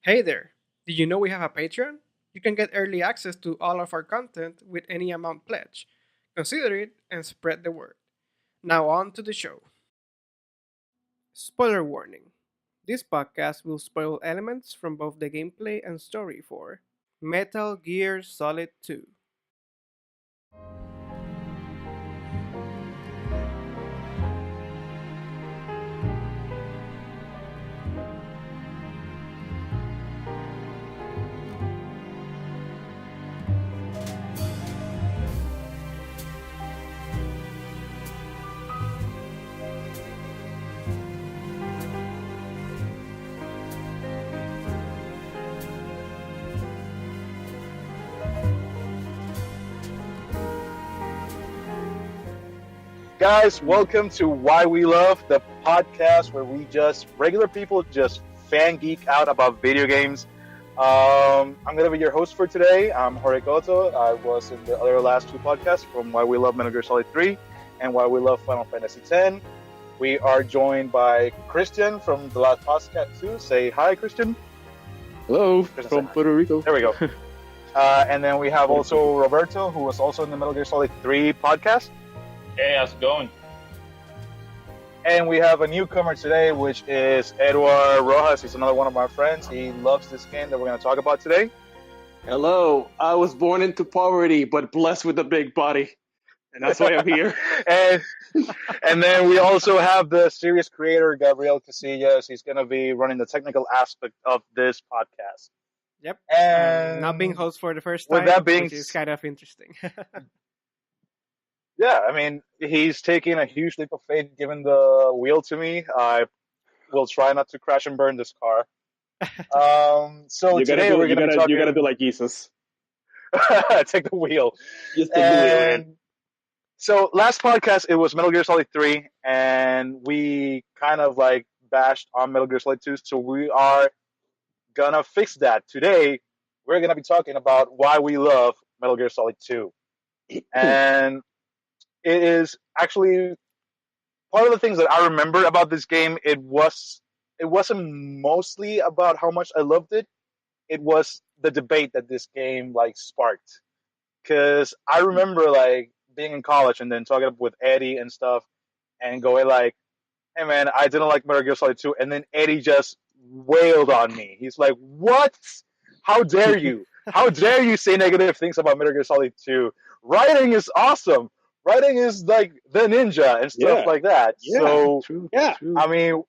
Hey there! Did you know we have a Patreon? You can get early access to all of our content with any amount pledge. Consider it and spread the word. Now on to the show. Spoiler warning. This podcast will spoil elements from both the gameplay and story for Metal Gear Solid 2. Guys, welcome to Why We Love, the podcast where we just, regular people, just fan geek out about video games. I'm going to be your host for today. I'm Jorge Cotto. I was in the other last two podcasts from Why We Love Metal Gear Solid 3 and Why We Love Final Fantasy X. We are joined by Cristian from the last podcast too. Say hi, Cristian. Hello, Cristian, from Puerto Rico. There we go. And then we have also Roberto, who was also in the Metal Gear Solid 3 podcast. Hey, how's it going? And we have a newcomer today, which is Eduar Rojas. He's another one of my friends. He loves this game that we're going to talk about today. Hello, I was born into poverty, but blessed with a big body. And that's why I'm here. and then we also have the series creator, Gabriel Casillas. He's going to be running the technical aspect of this podcast. Yep. And now being host for the first with time, that being which is kind of interesting. Yeah, I mean, he's taking a huge leap of faith giving the wheel to me. I will try not to crash and burn this car. So today we're going to be talking... You gotta do like Jesus. Take the wheel. Just take the wheel, man. So last podcast, it was Metal Gear Solid 3, and we kind of like bashed on Metal Gear Solid 2, so we are going to fix that. Today, we're going to be talking about why we love Metal Gear Solid 2. And it is actually part of the things that I remember about this game. It wasn't mostly about how much I loved it. It was the debate that this game like sparked. Because I remember like being in college and then talking with Eddie and stuff, and going like, "Hey man, I didn't like Metal Gear Solid 2," and then Eddie just wailed on me. He's like, "What? How dare you? How dare you say negative things about Metal Gear Solid 2? Writing is awesome. Writing is like the ninja and stuff like that." Yeah, so, true. Yeah. I mean,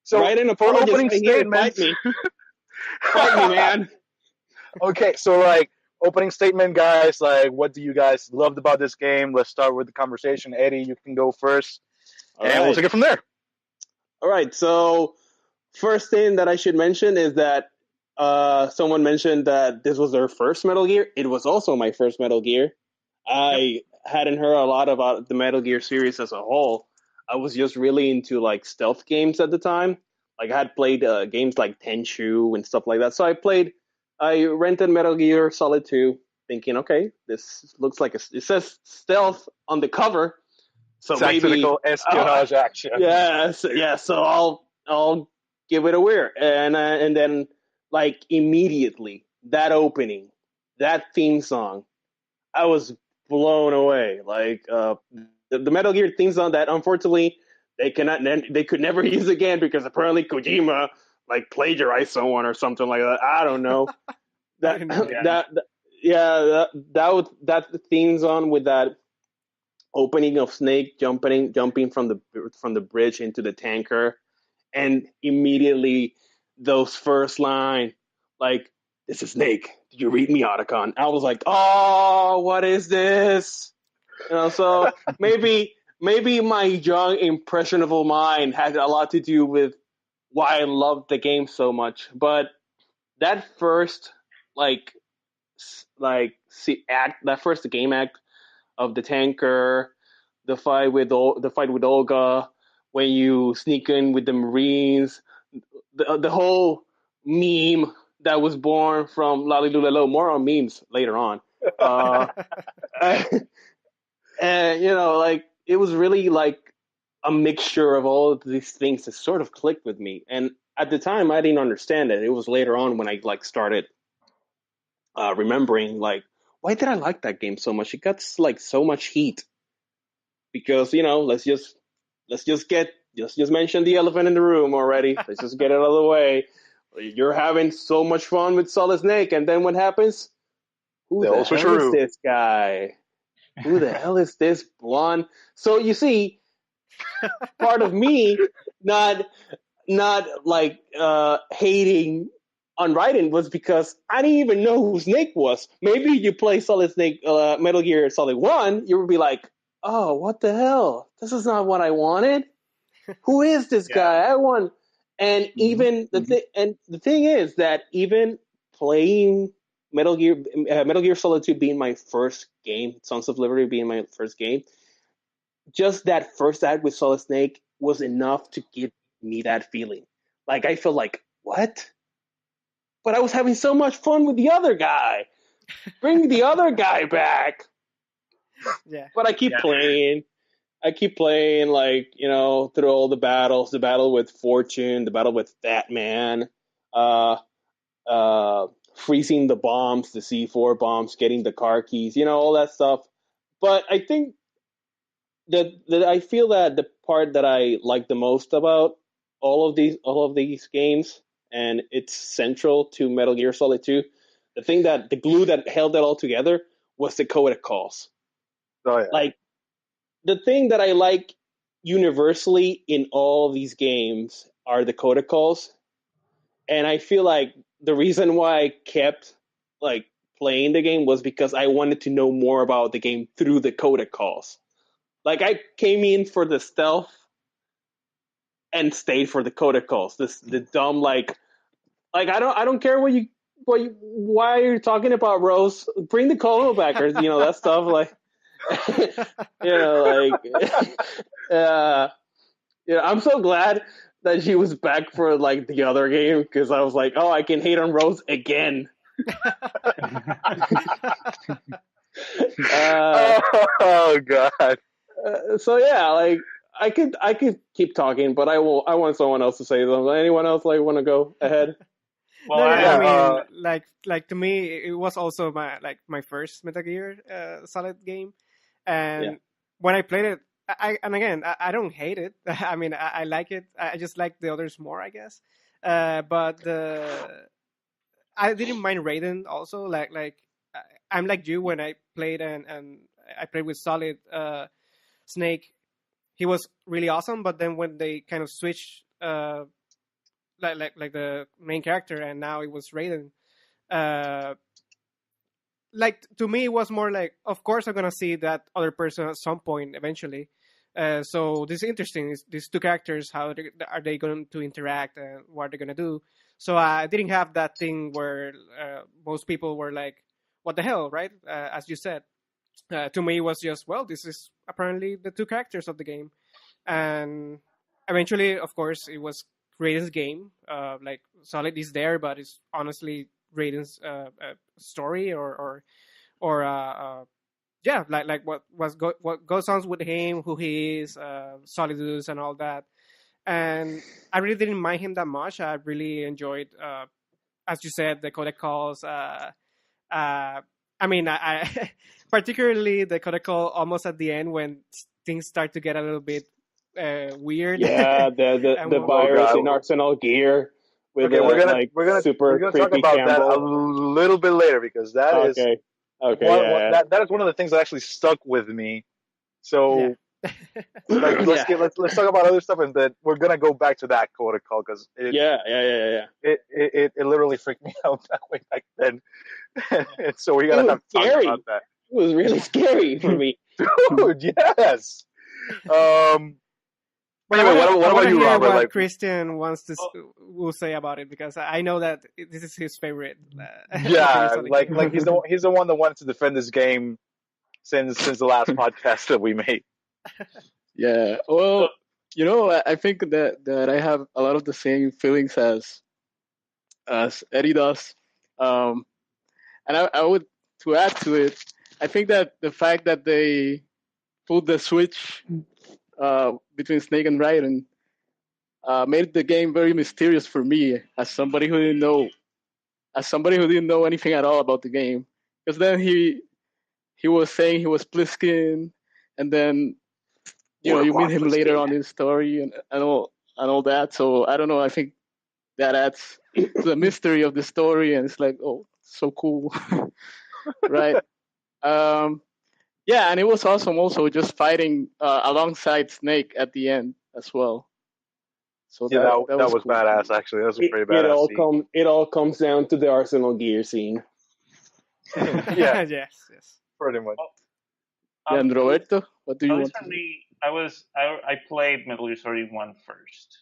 so writing a for apology opening right here, statements, fight me. Fight me, man. Okay, so like opening statement, guys. Like, what do you guys loved about this game? Let's start with the conversation. Eddie, you can go first, and we'll take it from there. All right. So, first thing that I should mention is that someone mentioned that this was their first Metal Gear. It was also my first Metal Gear. I hadn't heard a lot about the Metal Gear series as a whole. I was just really into like stealth games at the time. Like I had played games like Tenchu and stuff like that. So I rented Metal Gear Solid 2 thinking, okay, this looks like it says stealth on the cover. So Tactical espionage action. Yes. Yeah. So I'll give it a whir. And then like immediately that opening, that theme song, I was blown away. Like the Metal Gear theme song that unfortunately they could never use again because apparently Kojima like plagiarized someone or something like that. I don't know. that theme song with that opening of Snake jumping from the bridge into the tanker, and immediately those first line like, "This is Snake. Did you read me, Otacon?" I was like, "Oh, what is this?" So maybe my young, impressionable mind had a lot to do with why I loved the game so much. But that first that first game act of the tanker, the fight with Olga, when you sneak in with the Marines, the whole meme that was born from Lalilulelo. More on memes later on. And it was really like a mixture of all of these things that sort of clicked with me. And at the time I didn't understand it. It was later on when I like started remembering like why did I like that game so much? It got like so much heat because let's just mention the elephant in the room already. Let's just get it out of the way. You're having so much fun with Solid Snake, and then what happens? Who the hell is this guy? Who the hell is this blonde? So you see, part of me not like hating on Raiden was because I didn't even know who Snake was. Maybe you play Solid Snake, Metal Gear Solid 1, you would be like, oh, what the hell? This is not what I wanted. Who is this guy? I want. And even the thing is that even playing Metal Gear Solid 2 being my first game, Sons of Liberty being my first game, just that first act with Solid Snake was enough to give me that feeling. Like I felt like, what? But I was having so much fun with the other guy. Bring the other guy back. Yeah. But I keep playing. I keep playing, like, through all the battles. The battle with Fortune, the battle with Fat Man, freezing the bombs, the C4 bombs, getting the car keys, all that stuff. But I think that I feel that the part that I like the most about all of these games, and it's central to Metal Gear Solid 2, the glue that held it all together was the codec calls. Oh yeah. Like, the thing that I like universally in all these games are the codec calls. And I feel like the reason why I kept like playing the game was because I wanted to know more about the game through the codec calls. Like I came in for the stealth and stayed for the codec calls. The dumb like I don't care why you're talking about Rose. Bring the call back or that stuff like I'm so glad that she was back for like the other game because I was like, oh, I can hate on Rose again. Oh god. So yeah, like I could keep talking, but I want someone else to say something. Anyone else like want to go ahead? Well, no, yeah, I mean, like to me, it was also my first Metal Gear Solid game, and when I played it, I don't hate it. I mean, I like it. I just like the others more, I guess. But I didn't mind Raiden also. Like I'm like you when I played and I played with Solid Snake. He was really awesome, but then when they kind of switched. Like the main character, and now it was Raiden. Like to me, it was more like, of course, I'm gonna see that other person at some point eventually. So this is interesting. These two characters, how are they going to interact, and what are they gonna do? So I didn't have that thing where most people were like, "What the hell?" Right? As you said, to me, it was just, well, this is apparently the two characters of the game, and eventually, of course, it was Raiden's game. Like Solid is there, but it's honestly Raiden's story or like what goes on with him, who he is, Solidus, and all that. And I really didn't mind him that much. I really enjoyed, as you said, the codec calls. I mean, I particularly the codec call almost at the end when things start to get a little bit weird. Yeah, the virus in Arsenal Gear. With we're gonna talk about that a little bit later because that is that is one of the things that actually stuck with me. So let's talk about other stuff, and then we're gonna go back to that codec call because it literally freaked me out that way back then. And so we gotta have to talk about that. It was really scary for me, dude. Yes. But anyway, what about you, Robert? What Christian will say about it, because I know that this is his favorite. Yeah, like he's the one that wanted to defend this game since the last podcast that we made. Yeah, well, I think that I have a lot of the same feelings as Eddie does, and I would, to add to it, I think that the fact that they pulled the switch between Snake and Raiden made the game very mysterious for me as somebody who didn't know anything at all about the game. Because then he was saying he was Pliskin, and then you meet him later on in the story and all that. So I don't know. I think that adds to the mystery of the story, and it's like, oh, so cool, right? Yeah, and it was awesome also just fighting alongside Snake at the end as well. So Yeah, that was cool. badass. Actually, that was a pretty badass scene. It all comes down to the Arsenal Gear scene. Yeah, yes. pretty much. And Roberto, what do you want? For me, I played Metal Gear Solid 1 first,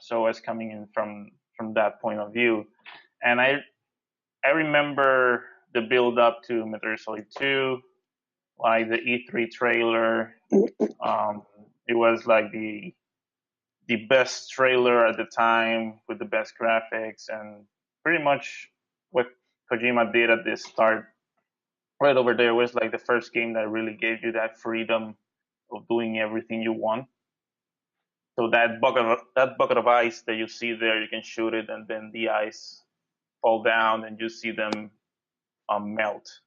so I was coming in from that point of view, and I remember the build up to Metal Gear Solid 2, like the E3 trailer. It was like the best trailer at the time with the best graphics, and pretty much what Kojima did at the start right over there was like the first game that really gave you that freedom of doing everything you want. So that bucket of ice that you see there, you can shoot it, and then the ice fall down, and you see them melt.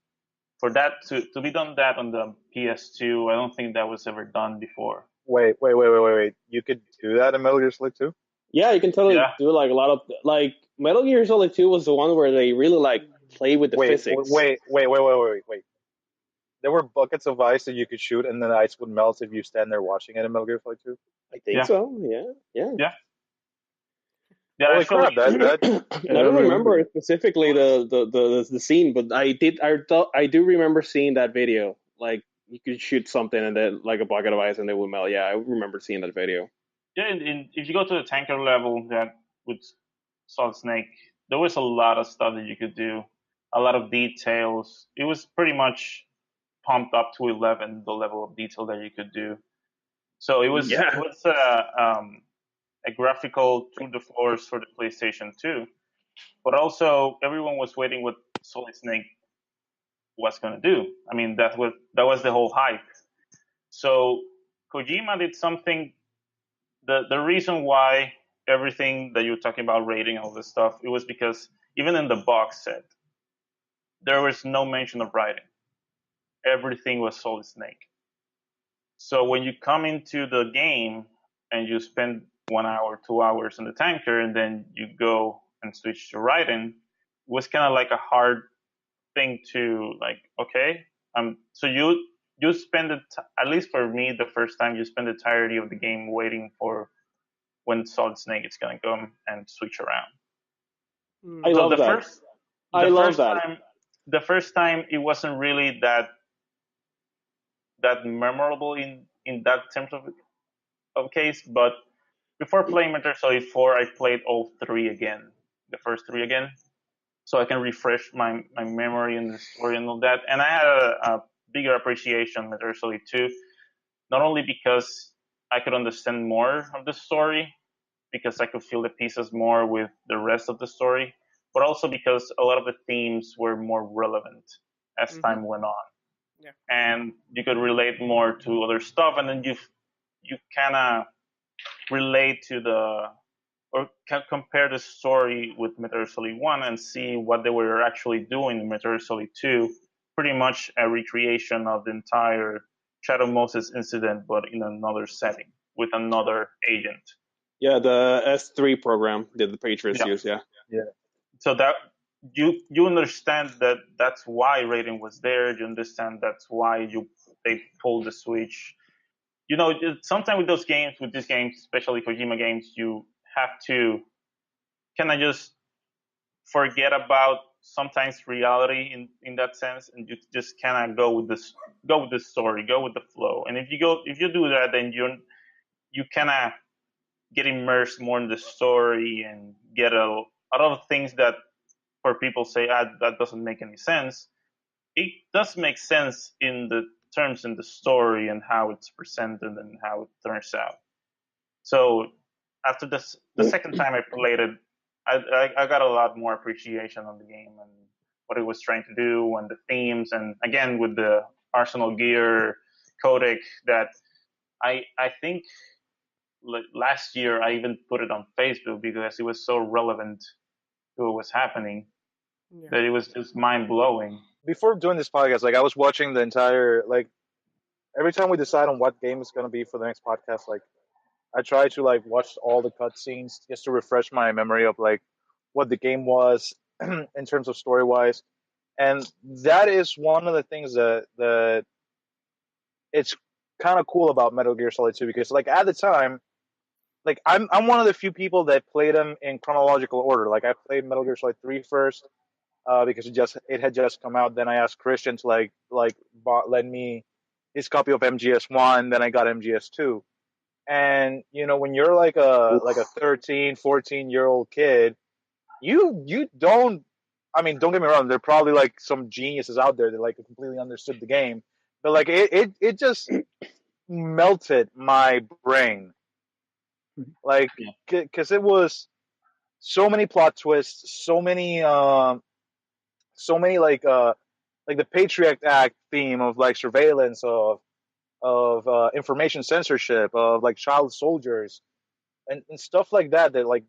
For that to be done that on the PS2, I don't think that was ever done before. Wait. You could do that in Metal Gear Solid 2? Yeah, you can totally do like a lot of like Metal Gear Solid 2 was the one where they really like play with the physics. Wait. There were buckets of ice that you could shoot, and then the ice would melt if you stand there watching it in Metal Gear Solid 2? I think so. Yeah. Yeah, Holy actually, crap! That I don't remember specifically the scene, but I do remember seeing that video. Like you could shoot something and then like a bucket of ice and it would melt. Yeah, I remember seeing that video. yeah. If you go to the tanker level, that with Solid Snake, there was a lot of stuff that you could do, a lot of details. It was pretty much pumped up to 11, the level of detail that you could do. So it was a graphical tour de force for the PlayStation 2, but also everyone was waiting what Solid Snake was going to do. I mean, that was the whole hype. So Kojima did something. The reason why everything that you're talking about rating all this stuff, it was because even in the box set, there was no mention of writing. Everything was Solid Snake. So when you come into the game and you spend 1 hour, 2 hours in the tanker, and then you go and switch to writing, it was kind of like a hard thing to like. Okay, so you spend it, at least for me, the first time you spend the entirety of the game waiting for when Solid Snake is gonna come and switch around. I love that. The first time it wasn't really that memorable in that terms of case, but before playing Metal Gear Solid 4, I played all three again, the first three again, so I can refresh my memory and the story and all that. And I had a bigger appreciation of Metal Gear Solid 2, not only because I could understand more of the story, because I could feel the pieces more with the rest of the story, but also because a lot of the themes were more relevant as time went on. Yeah. And you could relate more to other stuff, and then you kind of relate to or can compare the story with Metal Gear Solid 1 and see what they were actually doing in Metal Gear Solid 2. Pretty much a recreation of the entire Shadow Moses incident, but in another setting with another agent. Yeah, the S3 program did the Patriots use. Yeah. So that you understand that's why rating was there. You understand that's why they pulled the switch. You know, sometimes with these games, especially Kojima games, you have to kind of just forget about sometimes reality in that sense, and you just kind of go with the story, go with the flow. And if you do that, then you kind of get immersed more in the story and get a lot of things that for people say that doesn't make any sense. It does make sense in the terms in the story and how it's presented and how it turns out. So after the second time I played it, I got a lot more appreciation on the game and what it was trying to do and the themes, and again with the Arsenal Gear codec that I think last year I even put it on Facebook because it was so relevant to what was happening that it was just mind blowing. Before doing this podcast, like I was watching the entire like every time we decide on what game is going to be for the next podcast, like I try to like watch all the cutscenes just to refresh my memory of like what the game was in terms of story wise, and that is one of the things that it's kind of cool about Metal Gear Solid 2 because like at the time, like I'm one of the few people that played them in chronological order. Like I played Metal Gear Solid 3 first because it had just come out. Then I asked Christian to lend me his copy of MGS1. Then I got MGS2. And you know when you're like a 13, 14-year-old kid, you don't. I mean, don't get me wrong. There are probably like some geniuses out there that like completely understood the game, but like it just melted my brain. Like, because it was so many plot twists, so many like the Patriot Act theme of like surveillance of information censorship of like child soldiers and stuff like that like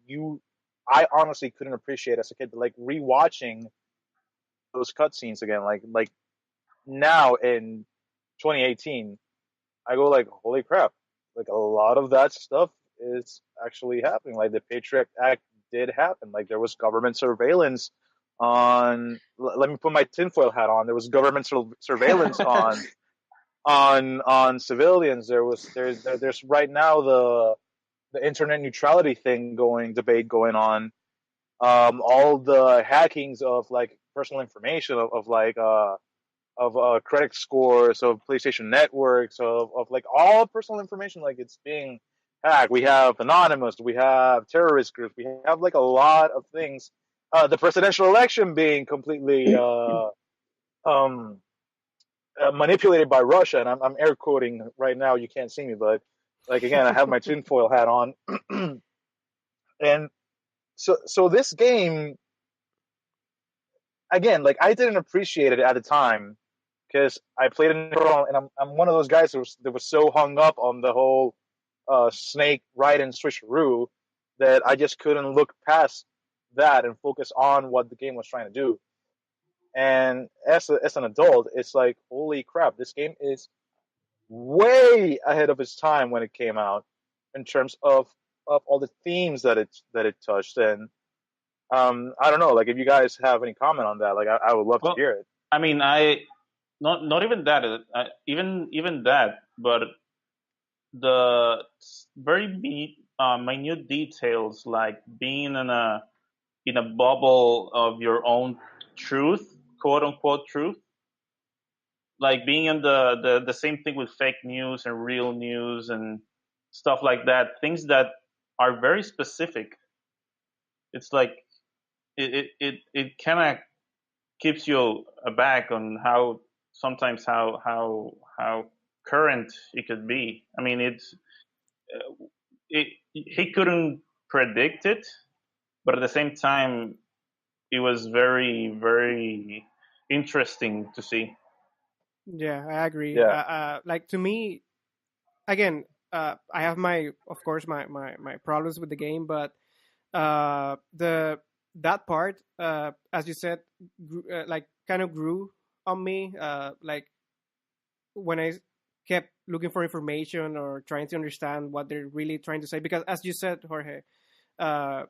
I honestly couldn't appreciate as a kid, but like rewatching those cutscenes again, like now in 2018, I go like, holy crap! Like a lot of that stuff is actually happening. Like the Patriot Act did happen. Like there was government surveillance on. Let me put my tinfoil hat on. There was government surveillance on civilians. There's right now the internet neutrality debate going on. All the hackings of like personal information of credit scores, of PlayStation networks, of like all personal information, like it's being hacked. We have Anonymous, we have terrorist groups, we have like a lot of things. The presidential election being completely manipulated by Russia, and I'm air quoting right now. You can't see me, but like again, I have my tinfoil hat on, and so this game again, like I didn't appreciate it at the time because I played it and I'm one of those guys that was so hung up on the whole Snake ride and switcheroo that I just couldn't look past that and focus on what the game was trying to do. And as an adult, it's like, holy crap, this game is way ahead of its time when it came out in terms of all the themes that it touched. And I don't know, like if you guys have any comment on that, like I would love to hear it. I mean, not even that, even that, but the very minute details, like being in a bubble of your own truth, quote unquote truth, like being in the same thing with fake news and real news and stuff like that, things that are very specific. It's like it kind of keeps you aback on how sometimes how current it could be. I mean, he couldn't predict it, but at the same time, it was very, very interesting to see. Yeah, I agree. Yeah. Like to me, again, I have of course, my problems with the game, but that part, as you said, like kind of grew on me. Like when I kept looking for information or trying to understand what they're really trying to say, because as you said, Jorge, I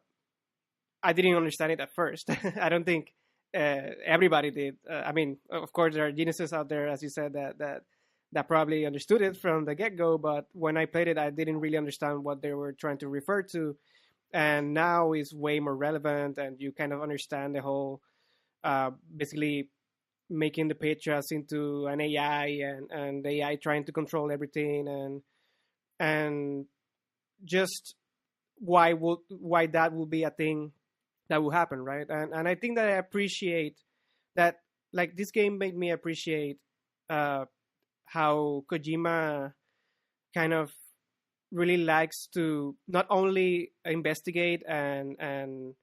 didn't understand it at first. I don't think everybody did. I mean, of course, there are geniuses out there, as you said, that probably understood it from the get-go. But when I played it, I didn't really understand what they were trying to refer to. And now it's way more relevant, and you kind of understand the whole, basically making the Patriots into an AI and the AI trying to control everything, and just why that will be a thing that will happen, right? And I think that I appreciate that. Like this game made me appreciate how Kojima kind of really likes to not only investigate and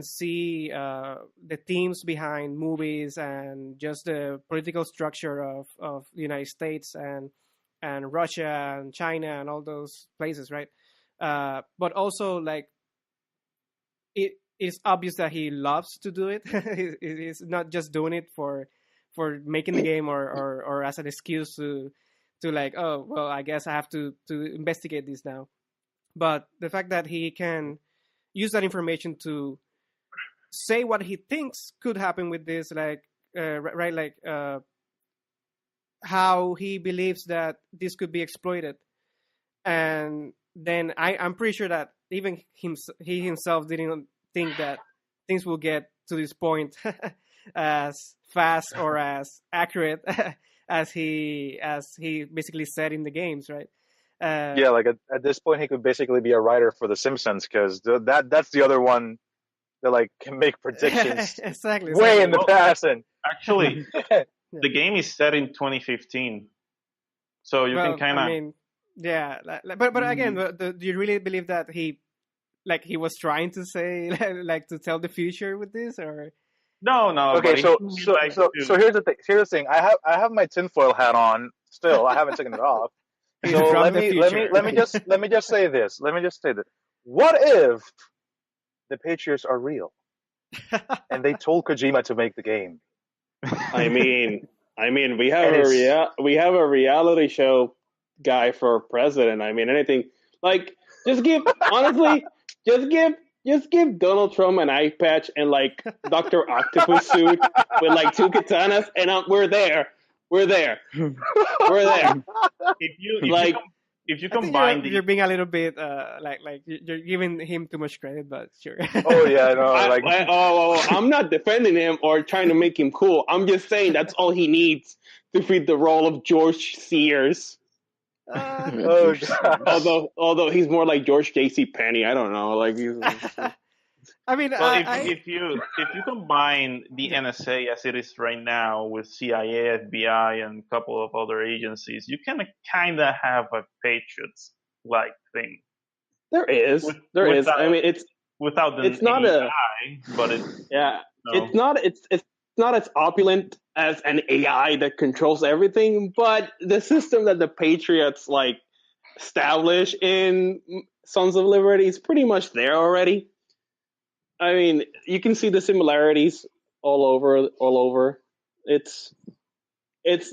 see the themes behind movies and just the political structure of the United States and Russia and China and all those places, right? but also like it is obvious that he loves to do it. He's not just doing it for making the game or as an excuse to like, oh well, I guess I have to investigate this now. But the fact that he can use that information to say what he thinks could happen with this, like right, like how he believes that this could be exploited, and then I'm pretty sure that even he himself didn't think that things will get to this point as fast or as accurate as he basically said in the games, right? Yeah, like at this point, he could basically be a writer for The Simpsons, because that's the other one that like can make predictions exactly way in the past. And actually, the game is set in 2015, so you can kind of. I mean, yeah, but again, do you really believe that he was trying to say like to tell the future with this, or? No. Okay, so here's the thing. Here's the thing. I have my tinfoil hat on still. I haven't taken it off. So let me just say this. What if the Patriots are real and they told Kojima to make the game? I mean, we have a reality show guy for president. I mean, anything like just give Donald Trump an eye patch and like Dr. Octopus suit with like 2 katanas, and we're there. If you combine, you're being a little bit like you're giving him too much credit, but sure. Oh yeah, no, I'm not defending him or trying to make him cool. I'm just saying that's all he needs to feed the role of George Sears. Although he's more like George J.C. Penney, I don't know. Like he's. I mean, if you combine the NSA as it is right now with CIA, FBI, and a couple of other agencies, you can kind of have a Patriots-like thing. There is. I mean, it's without the it's not AI, but it's it's not as opulent as an AI that controls everything, but the system that the Patriots like establish in Sons of Liberty is pretty much there already. I mean, you can see the similarities all over. It's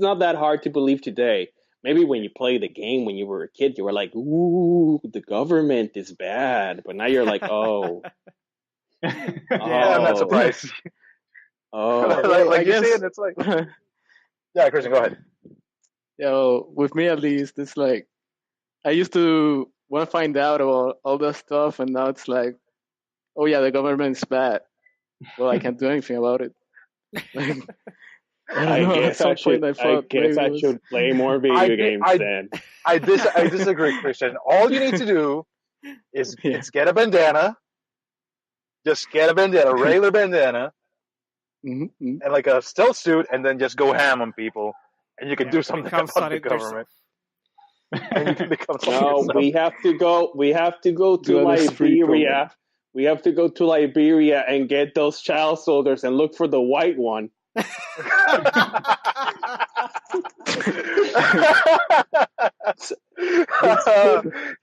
not that hard to believe today. Maybe when you play the game when you were a kid, you were like, "Ooh, the government is bad," but now you're like, "Oh, yeah, I'm not surprised." I guess... you see it, it's like, yeah, Christian, go ahead. Yeah, with me at least, it's like I used to want to find out about all that stuff, and now it's like, oh yeah, the government's bad. Well, I can't do anything about it. Like, I guess I should play more video games then. I disagree, Christian. All you need to do is get a bandana. Just get a bandana, regular bandana, and like a stealth suit, and then just go ham on people, and you can do something about the government. And you can become we have to go to Liberia. We have to go to Liberia and get those child soldiers and look for the white one.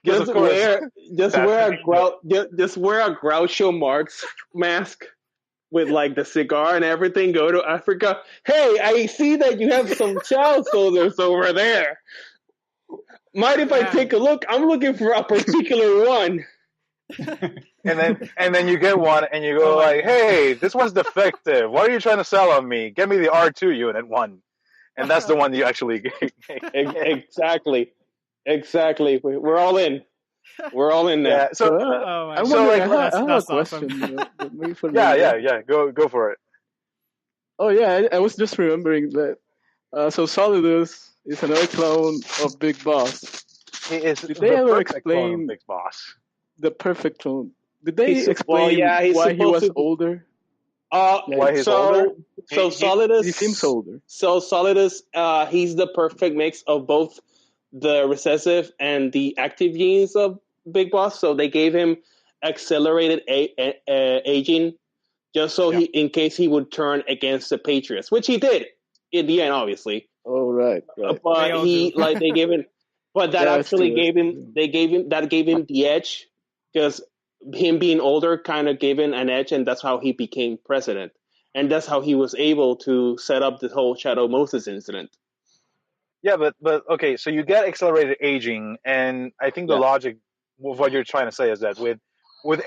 Just wear a Groucho Marx mask with like the cigar and everything. Go to Africa. Hey, I see that you have some child soldiers over there. Mind if I take a look? I'm looking for a particular one. And then you get one and you go like, hey, this one's defective. What are you trying to sell on me? Get me the R2 unit one. And that's the one you actually get. Exactly. We're all in. We're all in there. Yeah, so I have a question. Yeah. Go for it. Oh yeah, I was just remembering that. So Solidus is another clone of Big Boss. Did they ever explain Big Boss? The perfect clone? Did they explain why he was older? Why he's older? So Solidus, he seems older. So Solidus, he's the perfect mix of both the recessive and the active genes of Big Boss. So they gave him accelerated aging, just so in case he would turn against the Patriots, which he did in the end, obviously. Oh right. But they gave him. But that That's actually true. gave him the edge, because him being older kind of gave him an edge, and that's how he became president. And that's how he was able to set up the whole Shadow Moses incident. Yeah, but okay, so you get accelerated aging, and I think the Yeah. logic of what you're trying to say is that with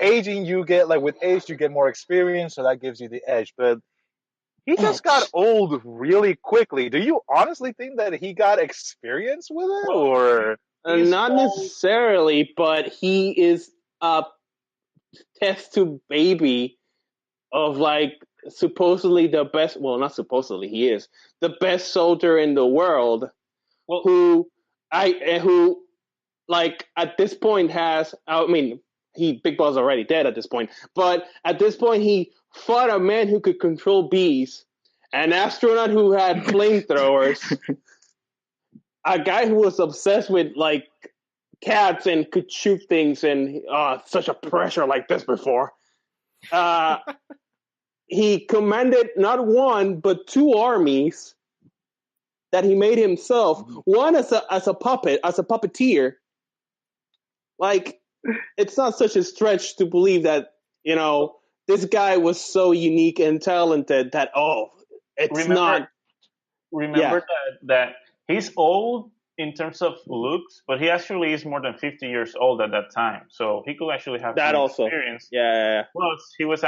aging you get with age you get more experience, so that gives you the edge. But he just got old really quickly. Do you honestly think that he got experience with it, Well, or he's Not old. necessarily, but he is a test tube baby of supposedly the best. Well, not supposedly, he is the best soldier in the world. Well, Who at this point has. I mean, Big Ball's already dead at this point, but at this point he fought a man who could control bees, an astronaut who had flamethrowers, a guy who was obsessed with cats and could shoot things, and such a pressure like this before. He commanded not one but two armies that he made himself. One as a puppeteer. It's not such a stretch to believe that this guy was so unique and talented that remember that he's old in terms of looks, but he actually is more than 50 years old at that time, so he could actually have that some also experience. Yeah. Plus, he was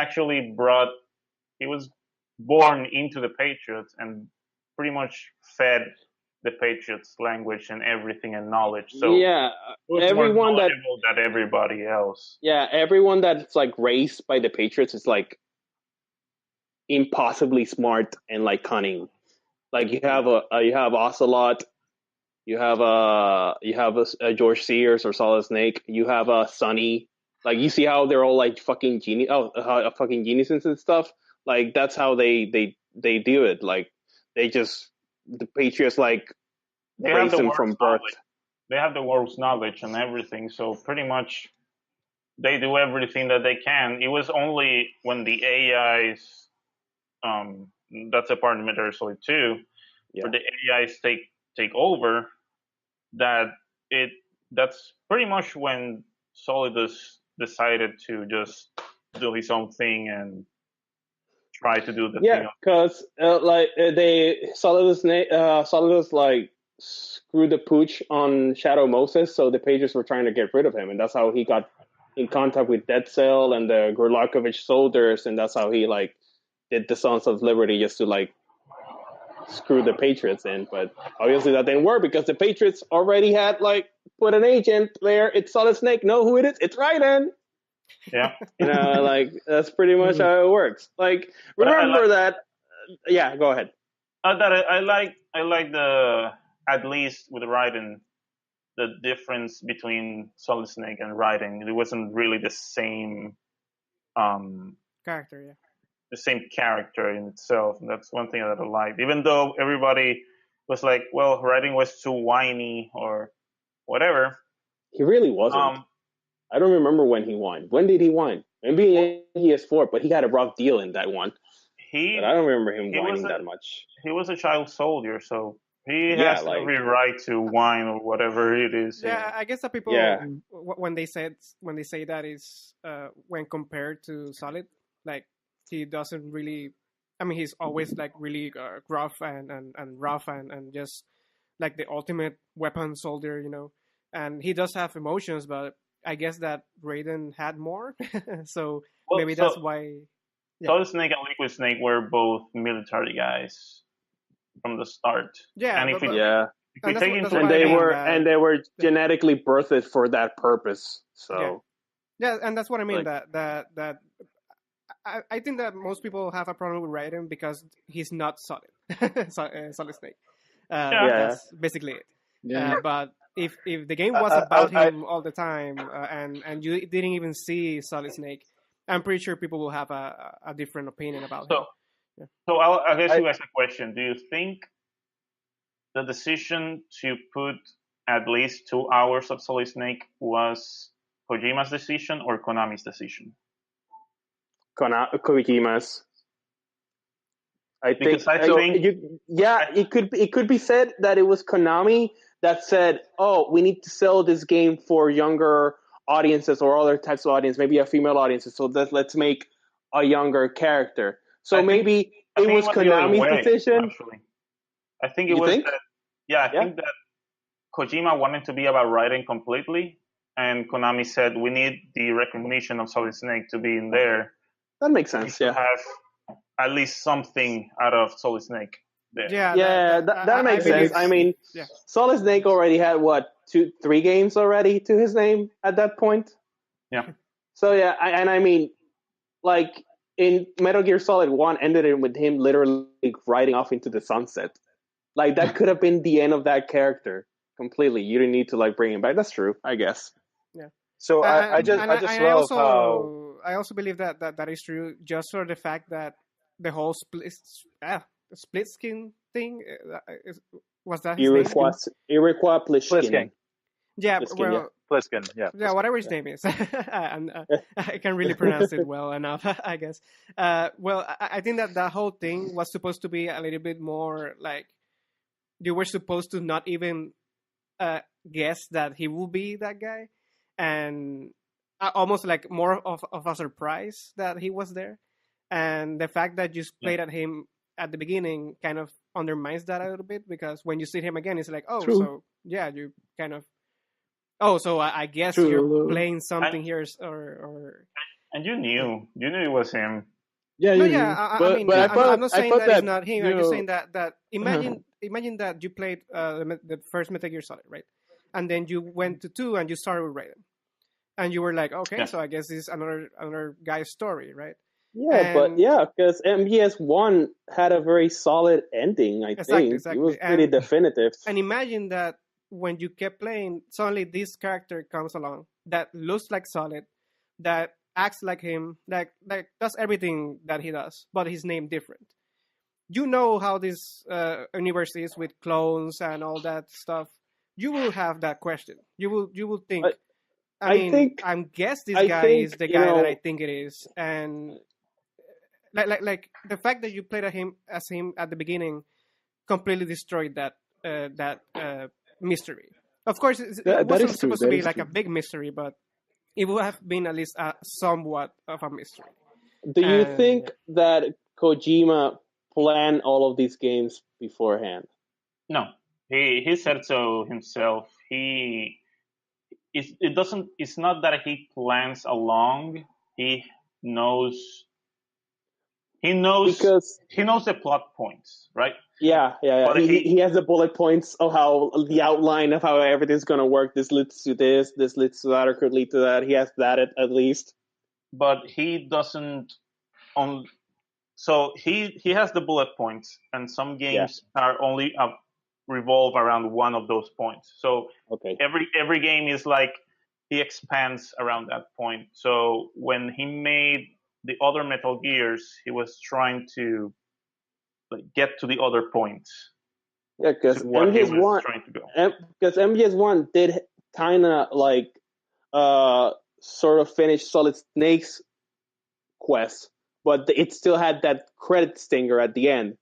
born into the Patriots and pretty much fed the Patriots language and everything and knowledge. So yeah, he was everyone more that knowledgeable than everybody else. everyone that's raised by the Patriots is impossibly smart and cunning. You have Ocelot, you have a George Sears or Solid Snake, you have a Sonny. You see how they're all fucking genius, fucking geniuses and stuff. That's how they do it. The Patriots They have raised the them world's from birth. knowledge. They have the world's knowledge and everything, so pretty much they do everything that they can. It was only when the AIs, that's a part of Metal Gear Solid 2, where the AIs take over, that's pretty much when Solidus decided to just do his own thing and try to do the thing. Yeah, because Solidus screwed the pooch on Shadow Moses, so the Patriots were trying to get rid of him, and that's how he got in contact with Dead Cell and the Gorlakovich soldiers, and that's how he did the Sons of Liberty just to screw the Patriots in. But obviously that didn't work because the Patriots already had put an agent there. It's Solid Snake. Know who it is? It's Raiden. Yeah. That's pretty much how it works. Remember that. Yeah, go ahead. I like the, at least with Raiden, the difference between Solid Snake and Raiden. It wasn't really the same Character, yeah. the same character in itself. And that's one thing that I liked. Even though everybody was like, well, Raiden was too whiny or whatever. He really wasn't. I don't remember when he won. When did he win? Maybe he is 4, but he had a rough deal in that one. But I don't remember him whining that much. He was a child soldier, so he has every right to whine or whatever it is. Yeah, I guess that people when they say that is when compared to Solid, he doesn't really. I mean, he's always really gruff and rough and just the ultimate weapon soldier, And he does have emotions, but I guess that Raiden had more, so maybe that's why. Yeah. Solid Snake and Liquid Snake were both military guys from the start. Yeah, and they were genetically birthed for that purpose. So yeah, and that's what I mean. That I think that most people have a problem with Raiden because he's not solid, Solid Snake. That's basically it. Yeah. But if the game was about him all the time and you didn't even see Solid Snake, I'm pretty sure people will have a different opinion about him. Yeah. So I guess you ask a question. Do you think the decision to put at least 2 hours of Solid Snake was Kojima's decision or Konami's decision? Kojima's. Because I so think it could be said that it was Konami that said, "Oh, we need to sell this game for younger audiences or other types of audience, maybe a female audiences. So let's make a younger character." So maybe it was Konami's decision. Actually, I think it You was think? that. Yeah, I think that Kojima wanted to be about writing completely, and Konami said we need the recognition of Solid Snake to be in there. That makes sense. To have at least something out of Solid Snake there. That makes sense. I mean, Solid Snake already had what 2-3 games already to his name at that point. Yeah. So I mean, like in Metal Gear Solid 1 ended it with him literally riding off into the sunset. Like that could have been the end of that character completely. You didn't need to like bring him back. That's true, I guess. Yeah. So I also believe that is true, just for the fact that the whole split skin thing was that his name? Iroquois Plissken. Yeah, Plissken, yeah. Yeah, whatever his name is. I can't really pronounce it well enough, I guess. I think that whole thing was supposed to be a little bit more like you were supposed to not even guess that he would be that guy, and almost like more of a surprise that he was there. And the fact that you played at him at the beginning kind of undermines that a little bit, because when you see him again, it's like, oh, True. so yeah, you kind of, oh, so I guess True. you're playing something here, or. And you knew it was him. Yeah, No, you yeah, knew. I'm not saying that that it's not him. I'm just saying that imagine that you played the first Metal Gear Solid, right? And then you went to 2 and you started with Raiden. And you were like, okay, so I guess this is another guy's story, right? Yeah, because MGS1 had a very solid ending, I think. Exactly. It was pretty definitive. And imagine that when you kept playing, suddenly this character comes along that looks like Solid, that acts like him, like does everything that he does, but his name different. You know how this universe is with clones and all that stuff. You will have that question. You will think. I guess this guy is the guy that I think it is, and like the fact that you played him at the beginning completely destroyed that mystery. Of course, it wasn't supposed to be like a big mystery, but it would have been at least somewhat of a mystery. Do you think that Kojima planned all of these games beforehand? No, he said so himself. It's not that he plans along. He knows the plot points, right? Yeah. But he has the bullet points of how the outline of how everything's going to work. This leads to this leads to that, or could lead to that. He has that at least. But he doesn't so he has the bullet points, and some games are only revolve around one of those points. So every game is like he expands around that point. So when he made the other Metal Gears, he was trying to get to the other points. Yeah, because MGS1 did kind of like sort of finish Solid Snake's quest, but it still had that credit stinger at the end.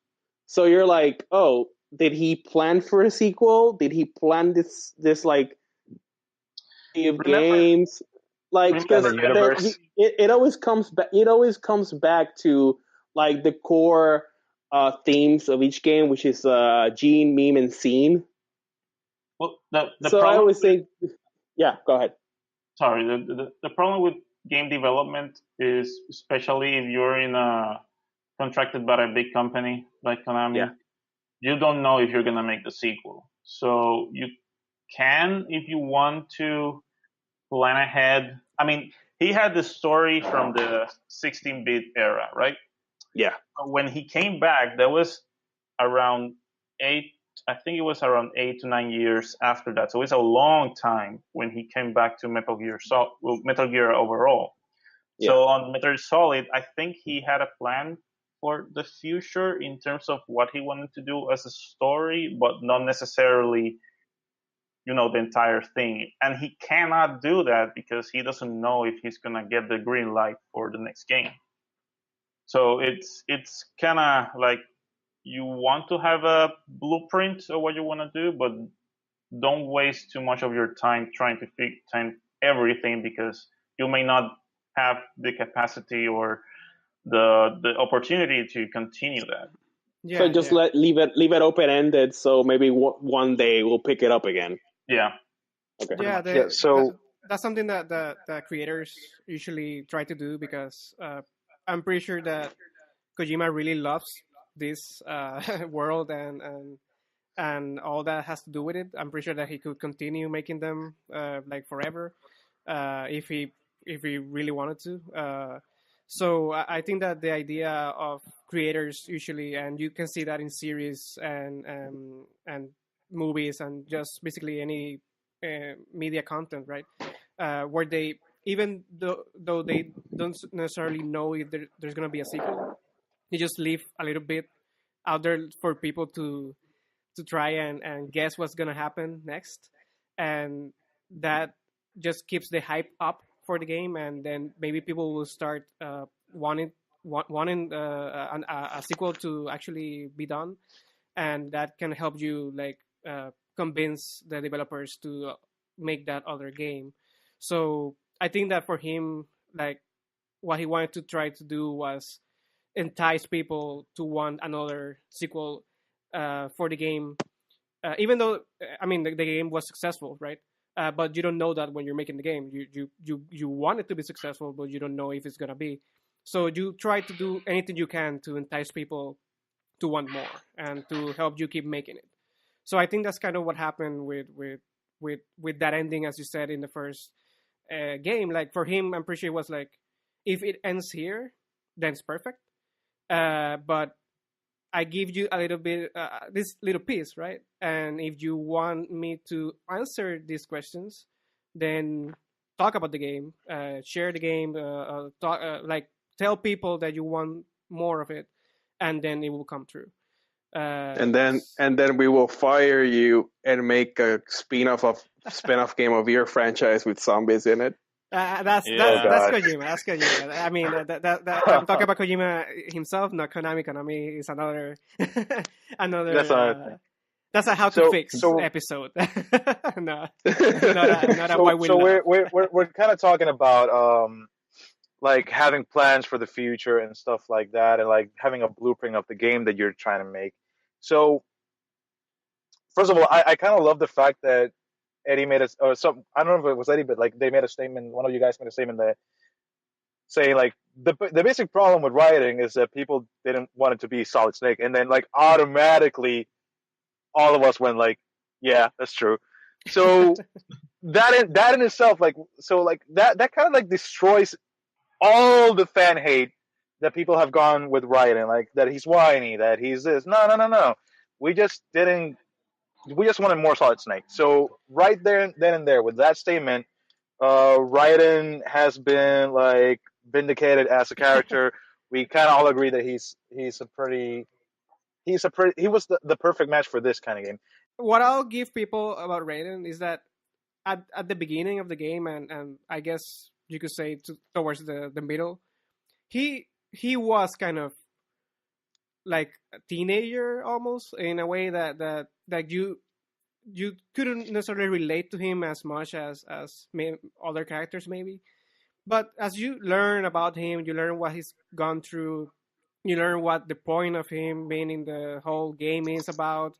So you're like, oh, did he plan for a sequel? Did he plan this like games? Like, because it always comes back. It always comes back to like the core themes of each game, which is gene, meme, and scene. Well, the so I always think, yeah. Go ahead. Sorry, the problem with game development is, especially if you're contracted by a big company like Konami, you don't know if you're gonna make the sequel. So you can, if you want to, plan ahead. I mean, he had the story from the 16-bit era, right? Yeah. When he came back, that was around 8 to 9 years after that. So it's a long time when he came back to Metal Gear overall. Yeah. So on Metal Gear Solid, I think he had a plan for the future in terms of what he wanted to do as a story, but not necessarily, the entire thing. And he cannot do that because he doesn't know if he's going to get the green light for the next game. So it's kind of like you want to have a blueprint of what you want to do, but don't waste too much of your time trying to find everything, because you may not have the capacity or the opportunity to continue that. Yeah, So just leave it open ended. So maybe one day we'll pick it up again. Yeah. Okay. Yeah, so that's something that the creators usually try to do, because I'm pretty sure that Kojima really loves this world and all that has to do with it. I'm pretty sure that he could continue making them like forever if he really wanted to. So I think that the idea of creators usually, and you can see that in series and movies and just basically any media content, right? Where they, even though they don't necessarily know if there's gonna be a sequel, you just leave a little bit out there for people to try and guess what's gonna happen next, and that just keeps the hype up for the game, and then maybe people will start wanting a sequel to actually be done, and that can help you like convince the developers to make that other game. So I think that for him, like what he wanted to try to do was entice people to want another sequel for the game, even though I mean the game was successful, right? But you don't know that when you're making the game. You want it to be successful, but you don't know if it's gonna be. So you try to do anything you can to entice people to want more and to help you keep making it. So I think that's kind of what happened with that ending, as you said in the first game. Like for him, I'm pretty sure it was like, if it ends here, then it's perfect. But I give you a little bit, this little piece, right? And if you want me to answer these questions, then talk about the game, share the game, like tell people that you want more of it, and then it will come true. And then we will fire you and make a spin-off game of your franchise with zombies in it. That's Kojima. That's Kojima. I mean, I'm talking about Kojima himself, not Konami. Konami is another another. That's a how to fix episode. No, not a why we. So we're kind of talking about like having plans for the future and stuff like that, and like having a blueprint of the game that you're trying to make. So first of all, I kind of love the fact that Eddie made I don't know if it was Eddie, but like they made a statement. One of you guys made a statement that saying like the basic problem with rioting is that people didn't want it to be Solid Snake, and then like automatically all of us went like, yeah, that's true. So that in itself, like, so like that kind of like destroys all the fan hate that people have gone with rioting, like that he's whiny, that he's this. No. We just wanted more Solid Snake. So right there, then and there, with that statement, Raiden has been like vindicated as a character. We kind of all agree that he was the perfect match for this kind of game. What I'll give people about Raiden is that at the beginning of the game, and I guess you could say towards the middle, he was kind of like a teenager almost, in a way that you couldn't necessarily relate to him as much as other characters maybe. But as you learn about him, you learn what he's gone through, you learn what the point of him being in the whole game is about.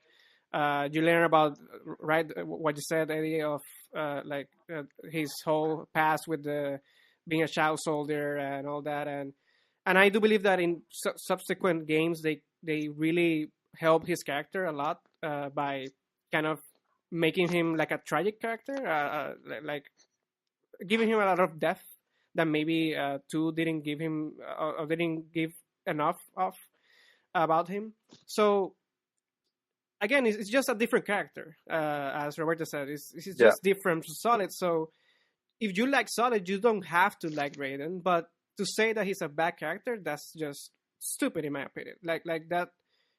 You learn about, right, what you said, Eddie, of his whole past with being a child soldier and all that, and I do believe that in subsequent games they really help his character a lot by kind of making him like a tragic character, like giving him a lot of depth that maybe 2 didn't give him or didn't give enough of about him. So again, it's just a different character, as Roberto said. It's just different from Solid. So if you like Solid, you don't have to like Raiden. But to say that he's a bad character, that's just stupid in my opinion. Like that,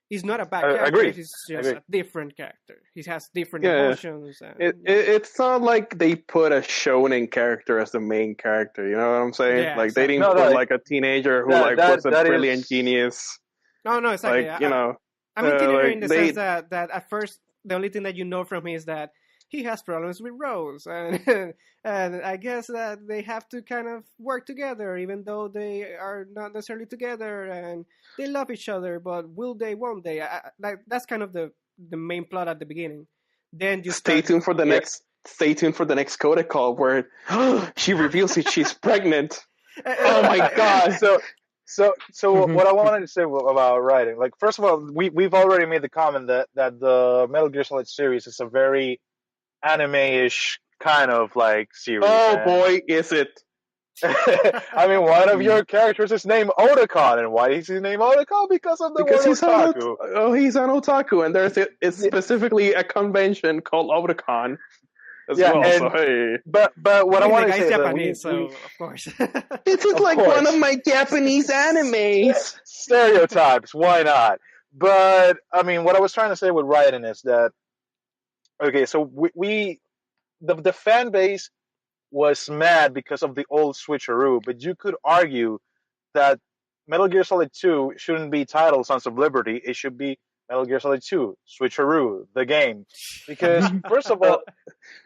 he's not a bad character. Agree. He's just a different character. He has different emotions. And, it's not like they put a shonen character as the main character. You know what I'm saying? Yeah, like they didn't put like a teenager who wasn't really ingenious. No, exactly. Like, you know. I'm interior in the they- sense that at first the only thing that you know from him is that he has problems with Rose, and and I guess that they have to kind of work together, even though they are not necessarily together, and they love each other, but will they? Won't they? Like that's kind of the main plot at the beginning. Then you Stay start, tuned for the next. Stay tuned for the next Coda call where she reveals that she's pregnant. Oh my god! So what I wanted to say about writing, like first of all, we've already made the comment that the Metal Gear Solid series is a very anime-ish kind of like series. Oh and- boy, is it? I mean, one of your characters is named Otakon, and why is he named Otakon? Because of the Because word he's otaku. he's an otaku, and it's specifically a convention called Otakon as Yeah, well. and- So hey, But what I the want to guy's say is that Japanese, so of course. this is Of like course. one of my Japanese animes. stereotypes. Why not? But I mean, what I was trying to say with writing is that okay, so the fan base was mad because of the old switcheroo, but you could argue that Metal Gear Solid 2 shouldn't be titled Sons of Liberty. It should be Metal Gear Solid 2 Switcheroo, the game. Because first of all,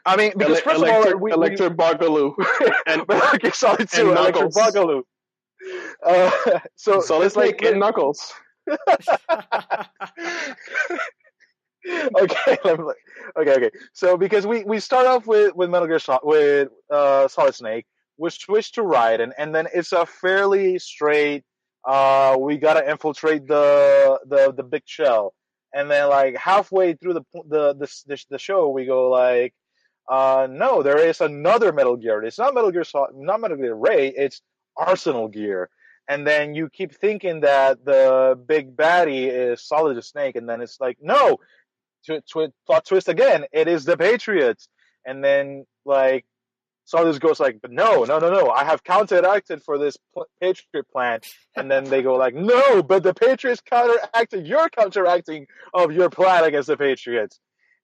I mean, because first of all, Electric Boogaloo and Metal Gear Solid 2 and Electric Knuckles. Boogaloo. So let's it's like make Knuckles. okay. So because we start off with Metal Gear with Solid Snake, we switch to Raiden, and then it's a fairly straight. We gotta infiltrate the big shell, and then like halfway through the show, we go like, no, there is another Metal Gear. It's not Metal Gear not Metal Gear Ray. It's Arsenal Gear. And then you keep thinking that the big baddie is Solid Snake, and then it's like, no, plot twist again. It is the Patriots, and then like Solid goes like, but no. I have counteracted for this Patriot plan, and then they go like, no, but the Patriots counteracted your counteracting of your plan against the Patriots,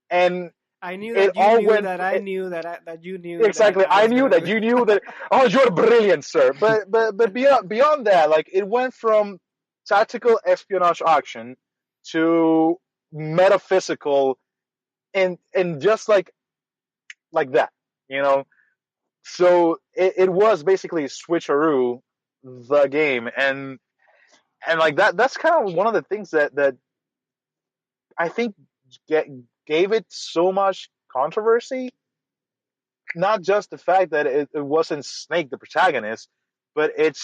and I knew it that you all knew went- that I it- knew that you knew exactly. that I was knew gonna that you knew that. Oh, you're brilliant, sir. But beyond that, like it went from tactical espionage action to metaphysical, and just like that, you know. So it was basically switcheroo the game, and like that's kind of one of the things that I think gave it so much controversy. Not just the fact that it wasn't Snake the protagonist, but it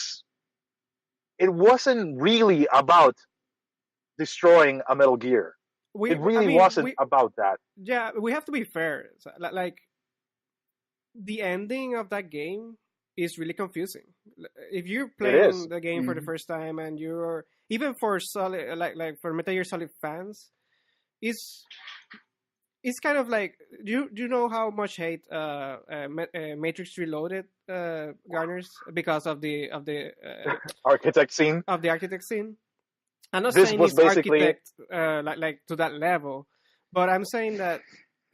wasn't really about destroying a Metal Gear. It really wasn't about that. Yeah, we have to be fair. So, like the ending of that game is really confusing. If you're playing the game for the first time and you're even for Solid, like for Metal Gear Solid fans, it's kind of like do you know how much hate Matrix Reloaded garners because of the Architect scene. of the architect scene? I'm not This saying was it's basically- architect like to that level, but I'm saying that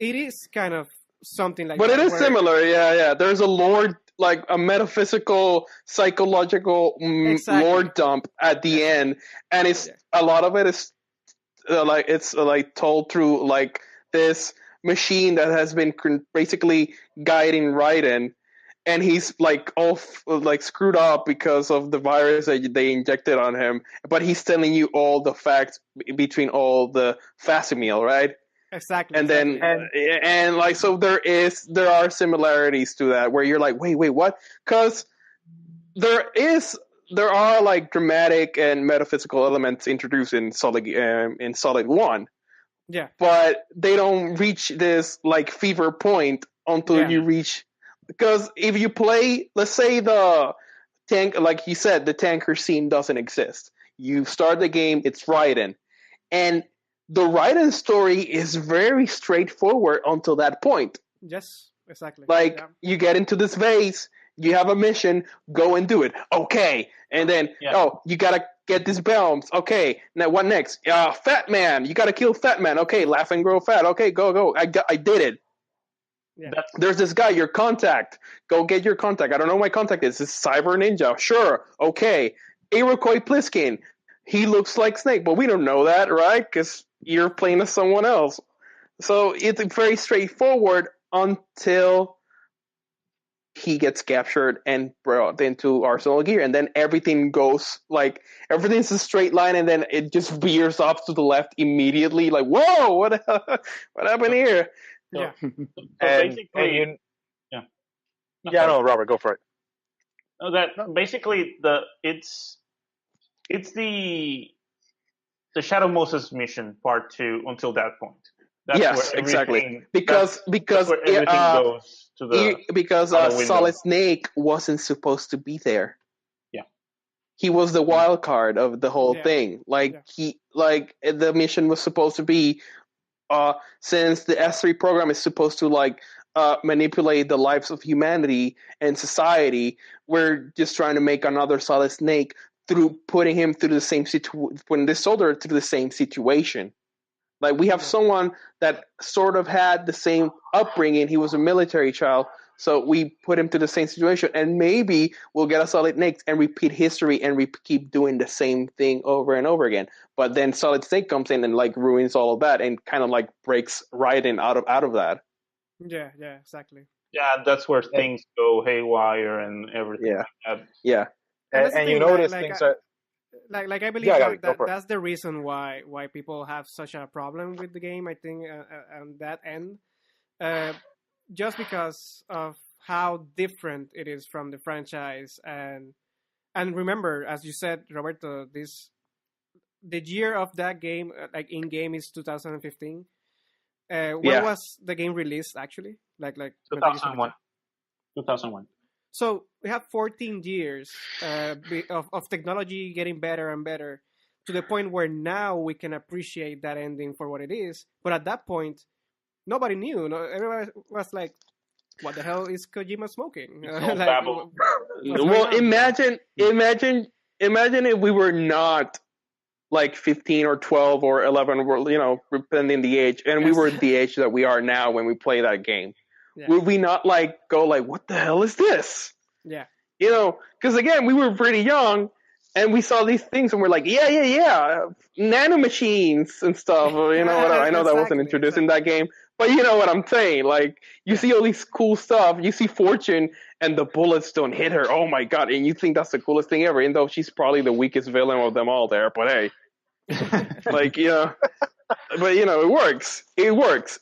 it is kind of something like But that. it is where- similar, yeah. There's a lore, like a metaphysical, psychological Exactly. lore dump at the end, and it's a lot of it is like told through like this machine that has been basically guiding Raiden, and he's like all like screwed up because of the virus that they injected on him. But he's telling you all the facts between all the facsimile, right? Exactly. And exactly. then and like so there are similarities to that where you're like wait what, because there are like dramatic and metaphysical elements introduced in Solid 1, yeah, but they don't reach this like fever point until you reach, because if you play, let's say the tank, like you said, the tanker scene doesn't exist. You start the game, it's Raiden, and the Raiden story is very straightforward until that point. yes, exactly. Like, yeah. you get into this vase, you have a mission, go and do it. Okay. And then, you gotta get these bombs. Okay. Now, what next? Fat Man. You gotta kill Fat Man. Okay. Laugh and grow fat. Okay, go. I did it. Yeah. There's this guy, your contact. Go get your contact. I don't know who my contact is. It's Cyber Ninja. Sure. Okay. Iroquois Pliskin. he looks like Snake, but we don't know that, right? Because you're playing as someone else. So it's very straightforward until he gets captured and brought into Arsenal gear, and then everything goes like everything's a straight line, and then it just veers off to the left immediately. Like, whoa, what happened here? Yeah. So And basically, you, no, yeah, sorry. no, Robert, go for it. No, that basically it's the Shadow Moses mission part 2 until that point. That's Yes, where exactly. everything- Because that's where everything goes to the out the window. Solid Snake wasn't supposed to be there. Yeah. He was the wild card of the whole Yeah. thing. Like Yeah. the mission was supposed to be, since the S3 program is supposed to manipulate the lives of humanity and society, we're just trying to make another Solid Snake through putting him through the same putting this soldier through the same situation. Like, we have someone that sort of had the same upbringing. He was a military child, so we put him to the same situation, and maybe we'll get a Solid Snake and repeat history, and we keep doing the same thing over and over again. But then Solid Snake comes in and ruins all of that, and kind of breaks Raiden out of that. Yeah, exactly. Yeah, that's where things go haywire and everything. Yeah. Like that. Yeah, And that's the And you thing, notice like, things are. Like I believe Yeah, Gabby, go for it. that's the reason why people have such a problem with the game. I think on that end, just because of how different it is from the franchise, and remember, as you said, Roberto, the year of that game, in game, is 2015. When was the game released actually? Like 2001. 2001. So we have 14 years of technology getting better and better to the point where now we can appreciate that ending for what it is. But at that point, nobody knew. No, everybody was like, "What the hell is Kojima smoking?" Babble. Well, imagine if we were not 15 or 12 or 11, depending the age, and we were the age that we are now when we play that game. Yeah. Would we not go what the hell is this? Yeah. Because again, we were pretty young, and we saw these things, and we're like, yeah, nanomachines and stuff. Whatever. I know that wasn't introduced in that game, but you know what I'm saying. You see all these cool stuff. You see Fortune, and the bullets don't hit her. Oh my god! And you think that's the coolest thing ever, even though she's probably the weakest villain of them all there. But hey, But it works. It works.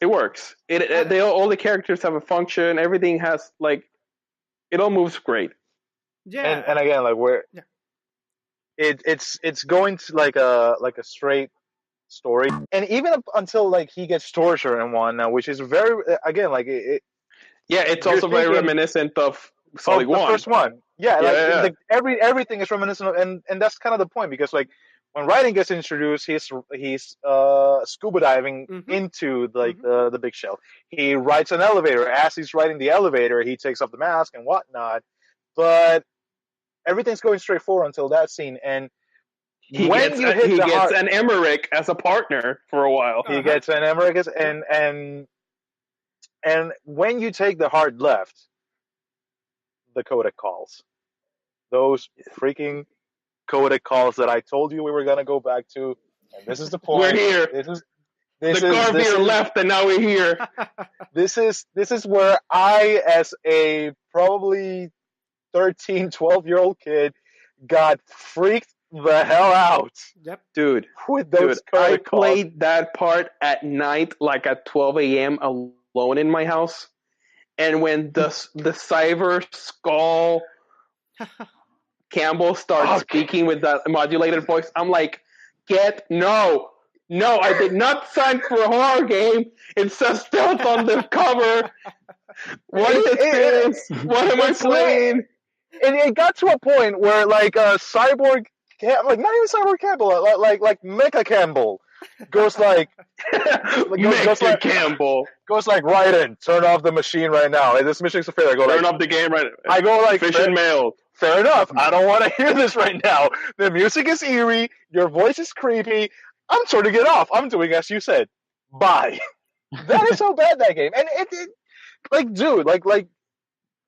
All the characters have a function. Everything has it all moves great. Yeah. And again, it's going to a straight story, and even up until he gets tortured and whatnot, which is very again it's also very reminiscent of Solid the 1. first one. Yeah. Everything is reminiscent of, and that's kind of the point, because when Raiden gets introduced, he's scuba diving into the big shell. He rides an elevator. As he's riding the elevator, he takes off the mask and whatnot. But everything's going straight forward until that scene. And he gets an Emmerich as a partner for a while. He gets an Emmerich and when you take the hard left, the codec calls. Those freaking codec calls that I told you we were going to go back to, and this is the point. We're here. The Garbier left, and now we're here. This is where I, as a probably 13, 12-year-old kid, got freaked the hell out. Yep. Dude, with those I played that part at night, at 12 a.m. alone in my house, and when the Cyber Skull Campbell starts speaking with that modulated voice, I'm like, no, I did not sign for a horror game. It says stealth on the cover. What is this? What am I playing? And it got to a point where Cyborg, not even Cyborg Campbell, like Mecha Campbell goes Campbell goes right in, turn off the machine right now. This mission's a failure. I go turn off the game right. I go fish and mail. Fair enough. I don't want to hear this right now. The music is eerie. Your voice is creepy. I'm turning it off. I'm doing as you said. Bye. That is so bad, that game. And it dude,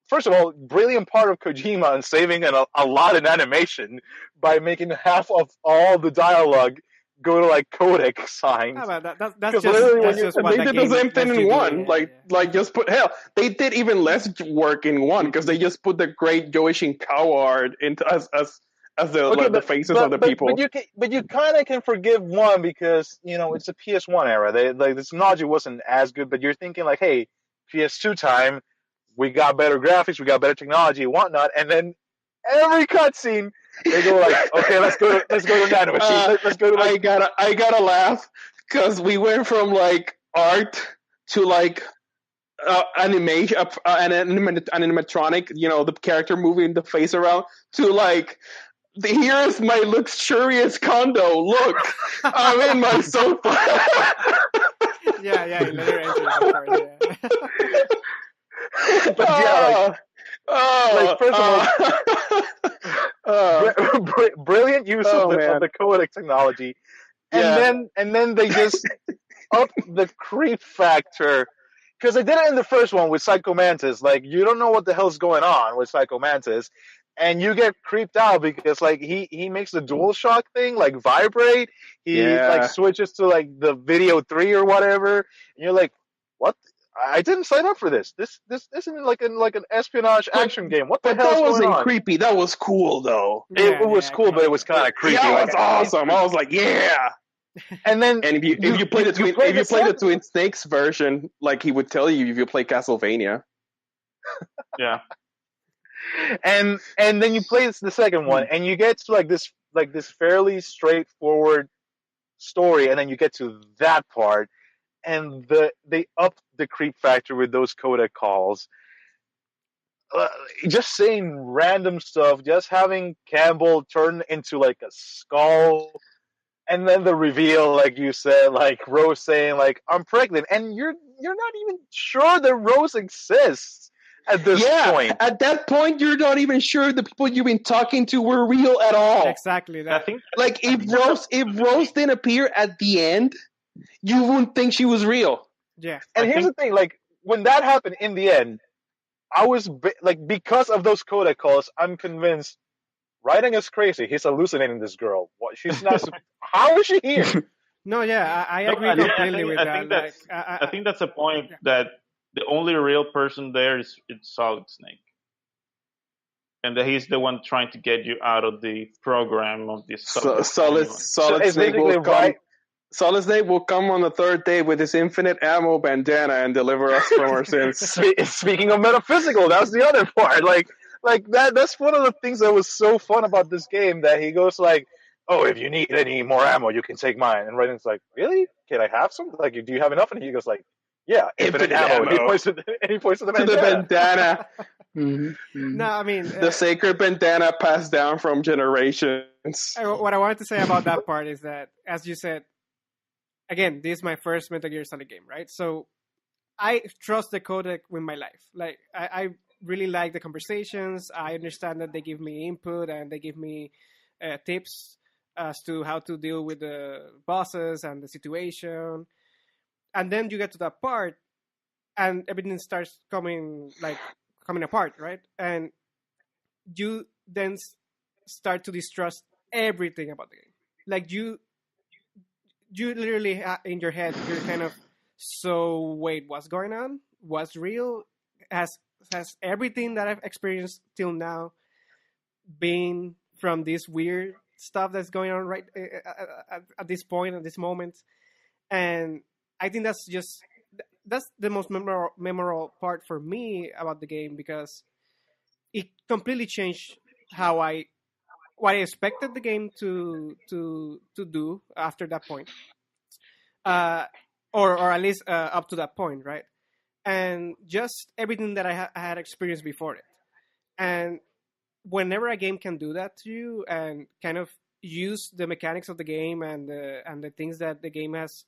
first of all, brilliant part of Kojima and saving a lot in animation by making half of all the dialogue go to like codec signs. That's Because just literally when that's you- just And what they the did the game same thing lets in you do, one. Like just put hell. They did even less work in one because they just put the great Joey Shinkawa art into as the faces of the people. But you kind of can forgive one because it's a PS1 era. This technology wasn't as good, but you're thinking like, hey, PS2 time, we got better graphics, we got better technology, and whatnot, and then every cutscene they go like, okay, let's go to nano machine. Let's go to like. I gotta laugh because we went from like art to like animation, an animatronic, the character moving the face around, to like. Here's my luxurious condo. Look, I'm in my sofa. yeah, in later entries, of course. Yeah. But yeah, first of all, brilliant use of the codec technology, and then they just up the creep factor because they did it in the first one with Psycho Mantis. Like you don't know what the hell's going on with Psycho Mantis, and you get creeped out because like he makes the DualShock thing like vibrate. He like switches to like the Video 3 or whatever, and you're like, what? I didn't sign up for this. This isn't like an espionage action game. What the hell is going on? That wasn't creepy. That was cool though. It was cool, but it was kind of creepy. Yeah, it was awesome. I was like, yeah. And then, if you play the Twin Snakes version, like he would tell you if you play Castlevania. Yeah. And then you play the second one, and you get to like this fairly straightforward story, and then you get to that part. And they up the creep factor with those codec calls. Just saying random stuff, just having Campbell turn into like a skull, and then the reveal, like you said, like Rose saying like I'm pregnant, and you're not even sure that Rose exists at this point. At that point, you're not even sure the people you've been talking to were real at all. Exactly. I think like if Rose didn't appear at the end, you wouldn't think she was real. Yeah. And here's the thing, like, when that happened in the end, I was, because of those codec calls, I'm convinced Raiden is crazy. He's hallucinating this girl. What? She's not... How is she here? No, yeah, I agree completely with that. I think that's a point that the only real person there is Solid Snake. And that he's the one trying to get you out of the program of this. Solid Snake will come... Solid Snake will come on the third day with his infinite ammo bandana and deliver us from our sins. Speaking of metaphysical, that's the other part. Like that's one of the things that was so fun about this game, that he goes like, oh, if you need any more ammo, you can take mine. And Raiden's like, really? Can I have some? Like, do you have enough? And he goes like, yeah, infinite ammo. And he points to the bandana. No, I mean... the sacred bandana passed down from generations. What I wanted to say about that part is that, as you said, again, this is my first Metal Gear Solid game, right? So I trust the codec with my life. Like, I really like the conversations. I understand that they give me input and they give me tips as to how to deal with the bosses and the situation. And then you get to that part and everything starts coming apart, right? And you then start to distrust everything about the game. Like, you literally in your head, you're kind of, so wait, what's going on? What's real? Has everything that I've experienced till now been from this weird stuff that's going on right at this point, at this moment? And I think that's the most memorable part for me about the game, because it completely changed what I expected the game to do after that point, or at least up to that point, right? And just everything that I had experienced before it. And whenever a game can do that to you and kind of use the mechanics of the game and the things that the game has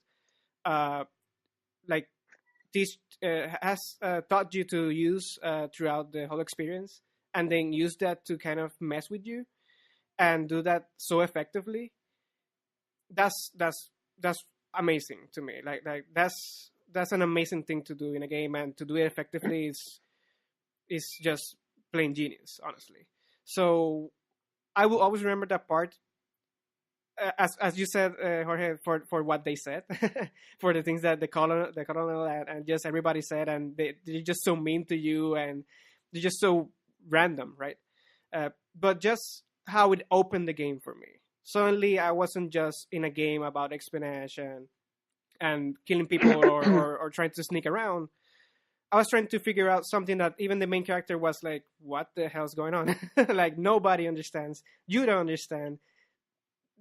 taught you to use throughout the whole experience, and then use that to kind of mess with you and do that so effectively, that's amazing to me. Like that's an amazing thing to do in a game, and to do it effectively is just plain genius, honestly. So I will always remember that part. As you said, Jorge, for what they said, for the things that the colonel and just everybody said, and they're just so mean to you, and they're just so random, right? But just how it opened the game for me. Suddenly, I wasn't just in a game about espionage and killing people or trying to sneak around. I was trying to figure out something that even the main character was like, what the hell's going on? Like, nobody understands. You don't understand.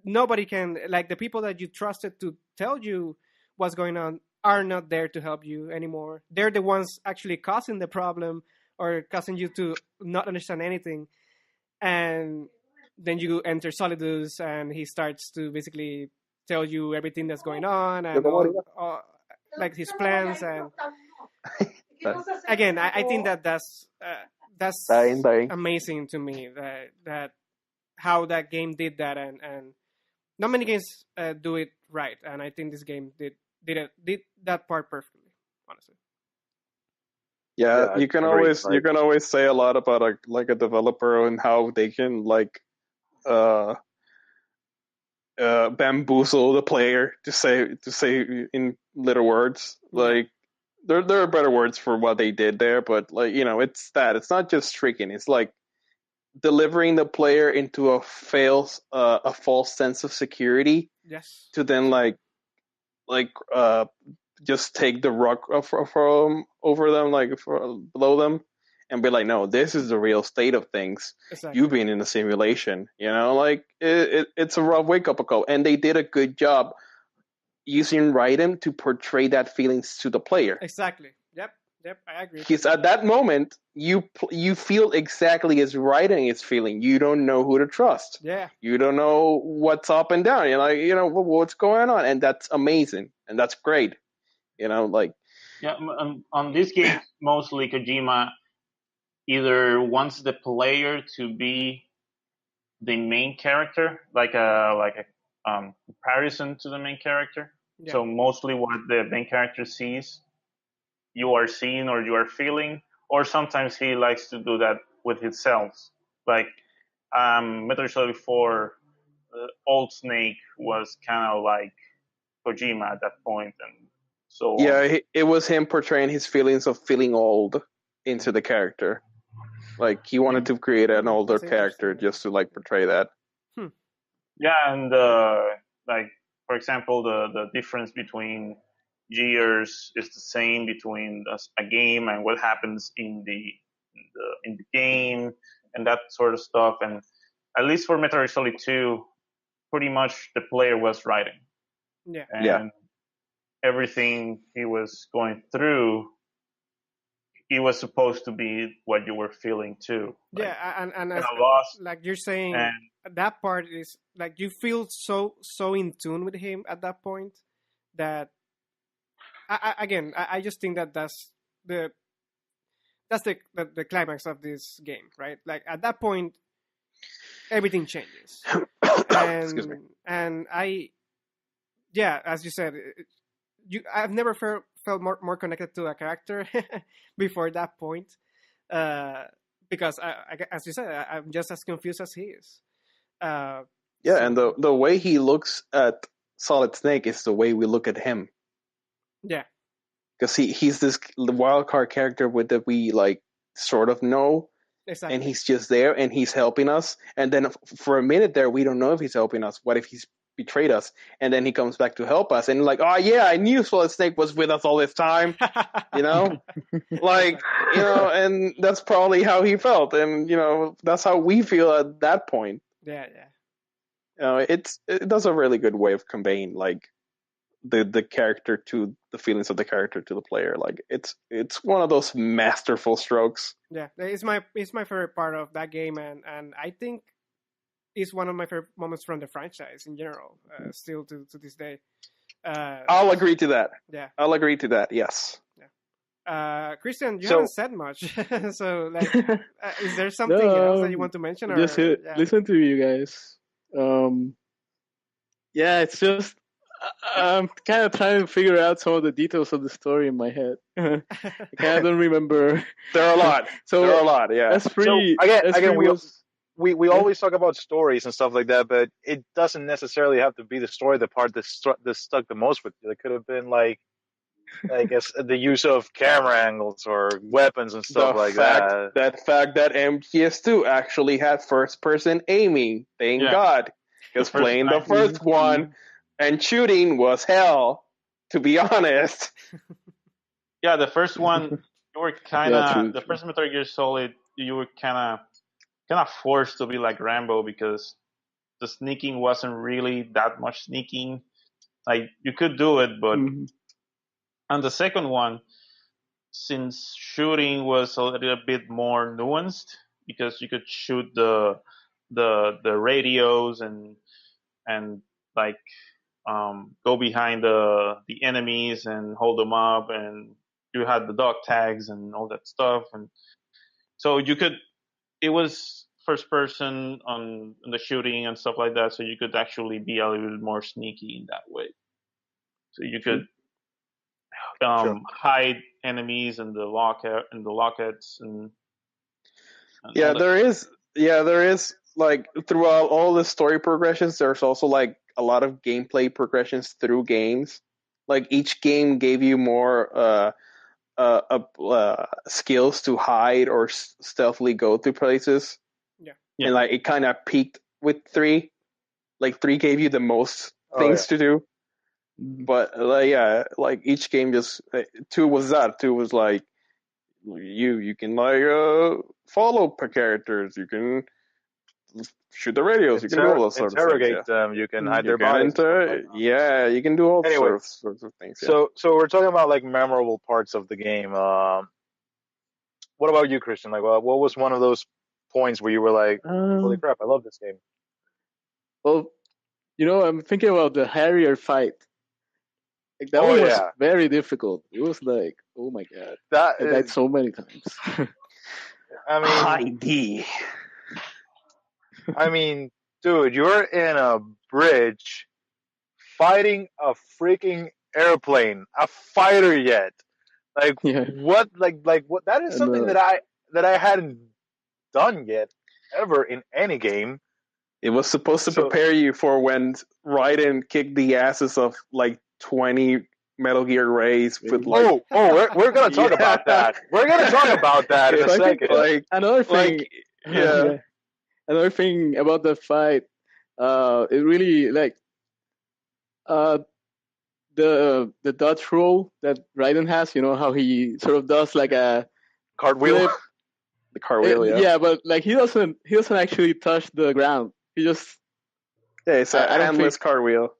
Nobody can, like, the people that you trusted to tell you what's going on are not there to help you anymore. They're the ones actually causing the problem or causing you to not understand anything. And then you enter Solidus, and he starts to basically tell you everything that's going on and like his plans. And again, I think that's Dying. amazing to me that how that game did that, and not many games do it right, and I think this game did that part perfectly, honestly. Yeah, you can always say a lot about a developer and how they can bamboozle the player to say in little words. Like there are better words for what they did there, but it's not just tricking. It's like delivering the player into a false sense of security. Yes. To then just take the rug from over them, below them, and be like, no, this is the real state of things. Exactly. You've been in a simulation. It's a rough wake up call, and they did a good job using Raiden to portray that feelings to the player. Exactly. Yep, I agree. Because at that moment, you feel exactly as Raiden is feeling. You don't know who to trust. Yeah. You don't know what's up and down. You're like, what's going on, and that's amazing, and that's great. Yeah, on this game, mostly Kojima either wants the player to be the main character, like a comparison to the main character. Yeah. So mostly what the main character sees, you are seeing or you are feeling, or sometimes he likes to do that with himself. Like Metal Gear Solid 4, Old Snake was kind of like Kojima at that point, and so yeah, it was him portraying his feelings of feeling old into the character. Like he wanted to create an older character just to portray that. Yeah, and for example, the difference between years is the same between a game and what happens in the game and that sort of stuff. And at least for Metal Gear Solid 2, pretty much the player was writing. Yeah. And everything he was going through, it was supposed to be what you were feeling too. And as, lost, like you're saying, that part is like you feel so in tune with him at that point that I just think that's the climax of this game, right? Like at that point, everything changes. Excuse me. And as you said, I've never felt more connected to a character before that point, because as you said, I'm just as confused as he is. And the way he looks at Solid Snake is the way we look at him. Yeah, because he's this wild card character that we sort of know, exactly. And he's just there and he's helping us. And then for a minute there, we don't know if he's helping us. What if he's betrayed us? And then he comes back to help us, and oh yeah, I knew Solid Snake was with us all this time, and that's probably how he felt, and that's how we feel at that point. Yeah. It does a really good way of conveying the character to the feelings of the character to the player. It's one of those masterful strokes. Yeah, it's my favorite part of that game, and I think it's one of my favorite moments from the franchise in general, still to this day. I'll agree to that. Yeah, I'll agree to that. Yes. Yeah. Christian, you haven't said much, so is there something else that you want to mention? Listen to you guys. It's just I'm kind of trying to figure out some of the details of the story in my head. I kind of don't remember. There are a lot. So There are a lot. Yeah. S3, So again, we Yeah. always talk about stories and stuff like that, but it doesn't necessarily have to be the story. The part that stuck the most with you. It could have been like I guess the use of camera angles or weapons and stuff like that. That fact that MGS2 actually had first person aiming. Thank Yeah. God. Because First playing the time. first one and shooting was hell, to be honest. Yeah, the first one you were kind Yeah, true, of the true. first Metal Gear Solid. You were kind of forced to be like Rambo because the sneaking wasn't really that much sneaking. Like you could do it, but Mhm. on the second one, since shooting was a little bit more nuanced because you could shoot the radios and like go behind the enemies and hold them up, and you had the dog tags and all that stuff, and so you could. It was first person on the shooting and stuff like that, so you could actually be a little bit more sneaky in that way. So you could hide enemies in the lockets and Yeah, all that. there is like throughout all the story progressions, there's also like a lot of gameplay progressions through games. Like each game gave you more skills to hide or stealthily go through places. Yeah. And like it kind of peaked with 3. Like 3 gave you the most things to do. But like each game just 2 was that. 2 was like you can like follow characters, you can shoot the radios, you can do all those sorts of things. Interrogate them. You can hide You their can bodies. you can do all Anyway, sorts of things. Yeah. So we're talking about like memorable parts of the game. What about you, Christian? Like, what was one of those points where you were like, "Holy crap, I love this game"? Well, I'm thinking about the Harrier fight. Like that one was very difficult. It was like, oh my god, I died so many times. I mean, dude, you're in a bridge fighting a freaking airplane, a fighter jet. Like what? Like what? That is something that I hadn't done yet ever in any game. It was supposed to prepare you for when Raiden kicked the asses of like 20 Metal Gear Rays with like. We're gonna talk about that. We're gonna talk about that in a second. Like another thing, another thing about the fight, it really like the dodge roll that Raiden has. You know how he sort of does like a cartwheel. Flip. The cartwheel, yeah, but like he doesn't actually touch the ground. He just it's an endless cartwheel.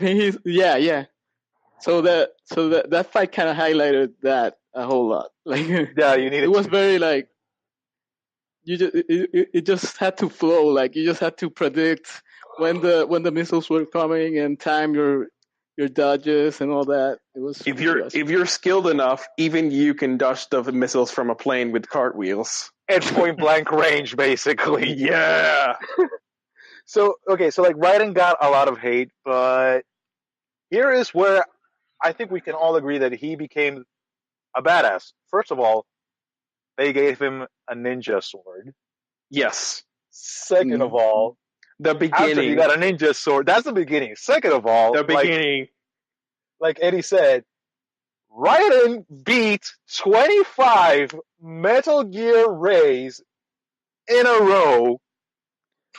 Yeah. So that fight kind of highlighted that a whole lot. Like you needed. It was very like it just had to flow. Like you just had to predict when the missiles were coming and time your dodges and all that. It was if you're skilled enough, even you can dodge the missiles from a plane with cartwheels at point blank range, basically. Yeah. So like Raiden got a lot of hate, but here is where I think we can all agree that he became a badass. First of all, they gave him a ninja sword. Yes. Second of all, the beginning. After you got a ninja sword, that's the beginning. Second of all, the beginning. Like Eddie said, Raiden beat 25 Metal Gear Rays in a row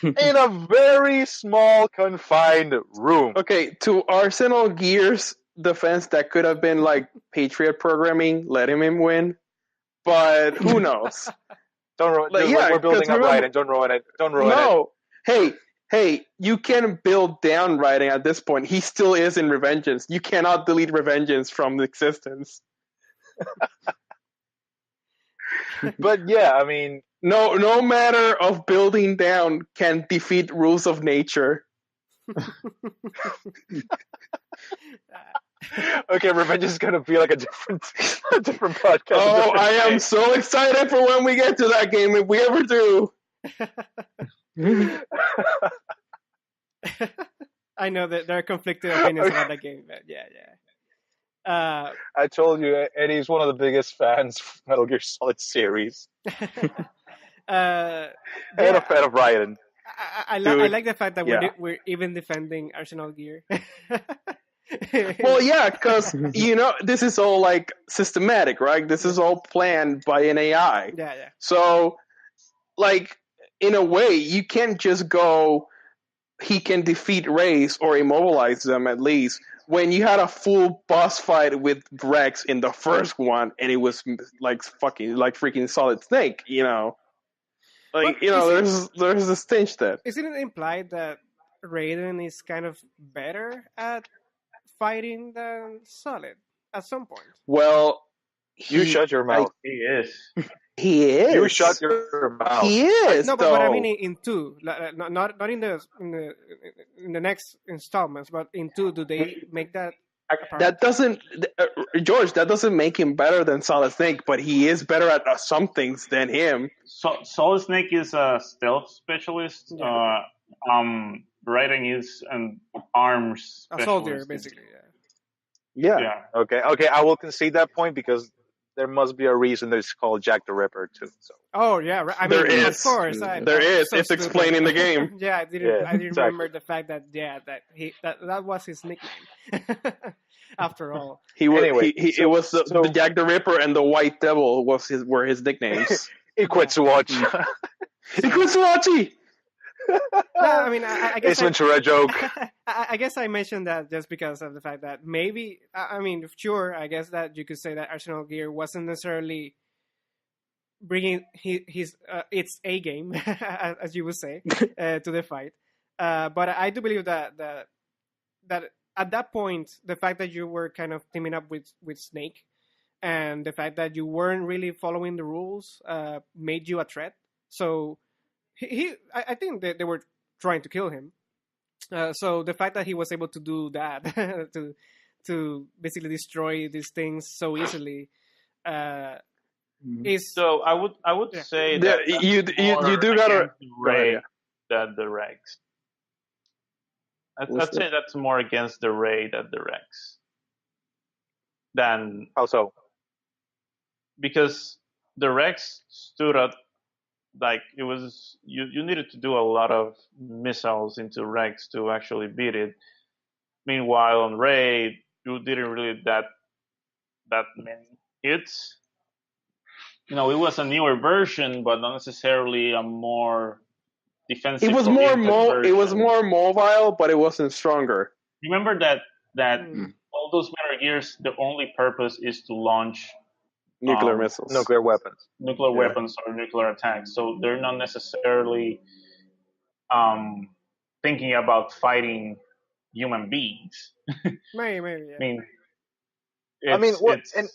in a very small, confined room. Okay, to Arsenal Gear's defense, that could have been like Patriot programming, let him win. But who knows? Don't ruin it. We're building up Raiden. Don't ruin it. Don't ruin it. No. Hey, you can build down Raiden at this point. He still is in Revengeance. You cannot delete Revengeance from existence. But yeah, I mean, no matter of building down can defeat rules of nature. Okay, Revenge is gonna be like a different podcast. Oh, I am so excited for when we get to that game, if we ever do. I know that there are conflicting opinions about that game, but yeah. I told you, Eddie's one of the biggest fans of Metal Gear Solid series. Yeah, And a fan of Raiden. I Dude, like the fact that yeah. we're even defending Arsenal gear. Well, yeah, because this is all like systematic, right? This is all planned by an AI. yeah. So, like, in a way, you can't just go. He can defeat Rays or immobilize them at least. When you had a full boss fight with Rex in the first one, and it was like freaking Solid Snake, But there's a stench there. isn't it implied that Raiden is kind of better at fighting than Solid at some point? Well, You shut your mouth. He is. He is. You shut your mouth. He is. No, though. but I mean in two, not in the next installments, but in two, do they make that? That doesn't, George. That doesn't make him better than Solid Snake, but he is better at some things than him. So Solid Snake is a stealth specialist. Yeah. Raiden is an arms A specialist. soldier, basically. Yeah. Yeah. Yeah. Okay. I will concede that point because there must be a reason that it's called Jack the Ripper too. So. Oh yeah, right. I mean, There of is. course. There is. So It's stupid. explained in the game. Yeah, I didn't exactly. remember the fact that that was his nickname. After all, He was. Anyway, It was the Jack the Ripper and the White Devil were his nicknames. He quit to watch. Ikusuachi. no, I mean, I guess Ace Ventura joke. I guess I mentioned that just because of the fact that maybe, I mean, sure, I guess that you could say that Arsenal Gear wasn't necessarily bringing its A game, as you would say, to the fight. But I do believe that at that point, the fact that you were kind of teaming up with Snake, and the fact that you weren't really following the rules, made you a threat. So I think that they were trying to kill him. So the fact that he was able to do that, to basically destroy these things so easily, is So I would Yeah. say that You do gotta. Ray than the Rex. I'd say that's more against the Ray than the Rex. How so? Because the Rex stood up like it was you needed to do a lot of missiles into Rex to actually beat it. Meanwhile on Ray you didn't really that many hits. It was a newer version, but not necessarily a more defensive. It was more mobile, but it wasn't stronger. Remember that all those Metal Gears, the only purpose is to launch Nuclear missiles. Nuclear weapons. nuclear weapons or nuclear attacks. So they're not necessarily thinking about fighting human beings. maybe yeah. I mean,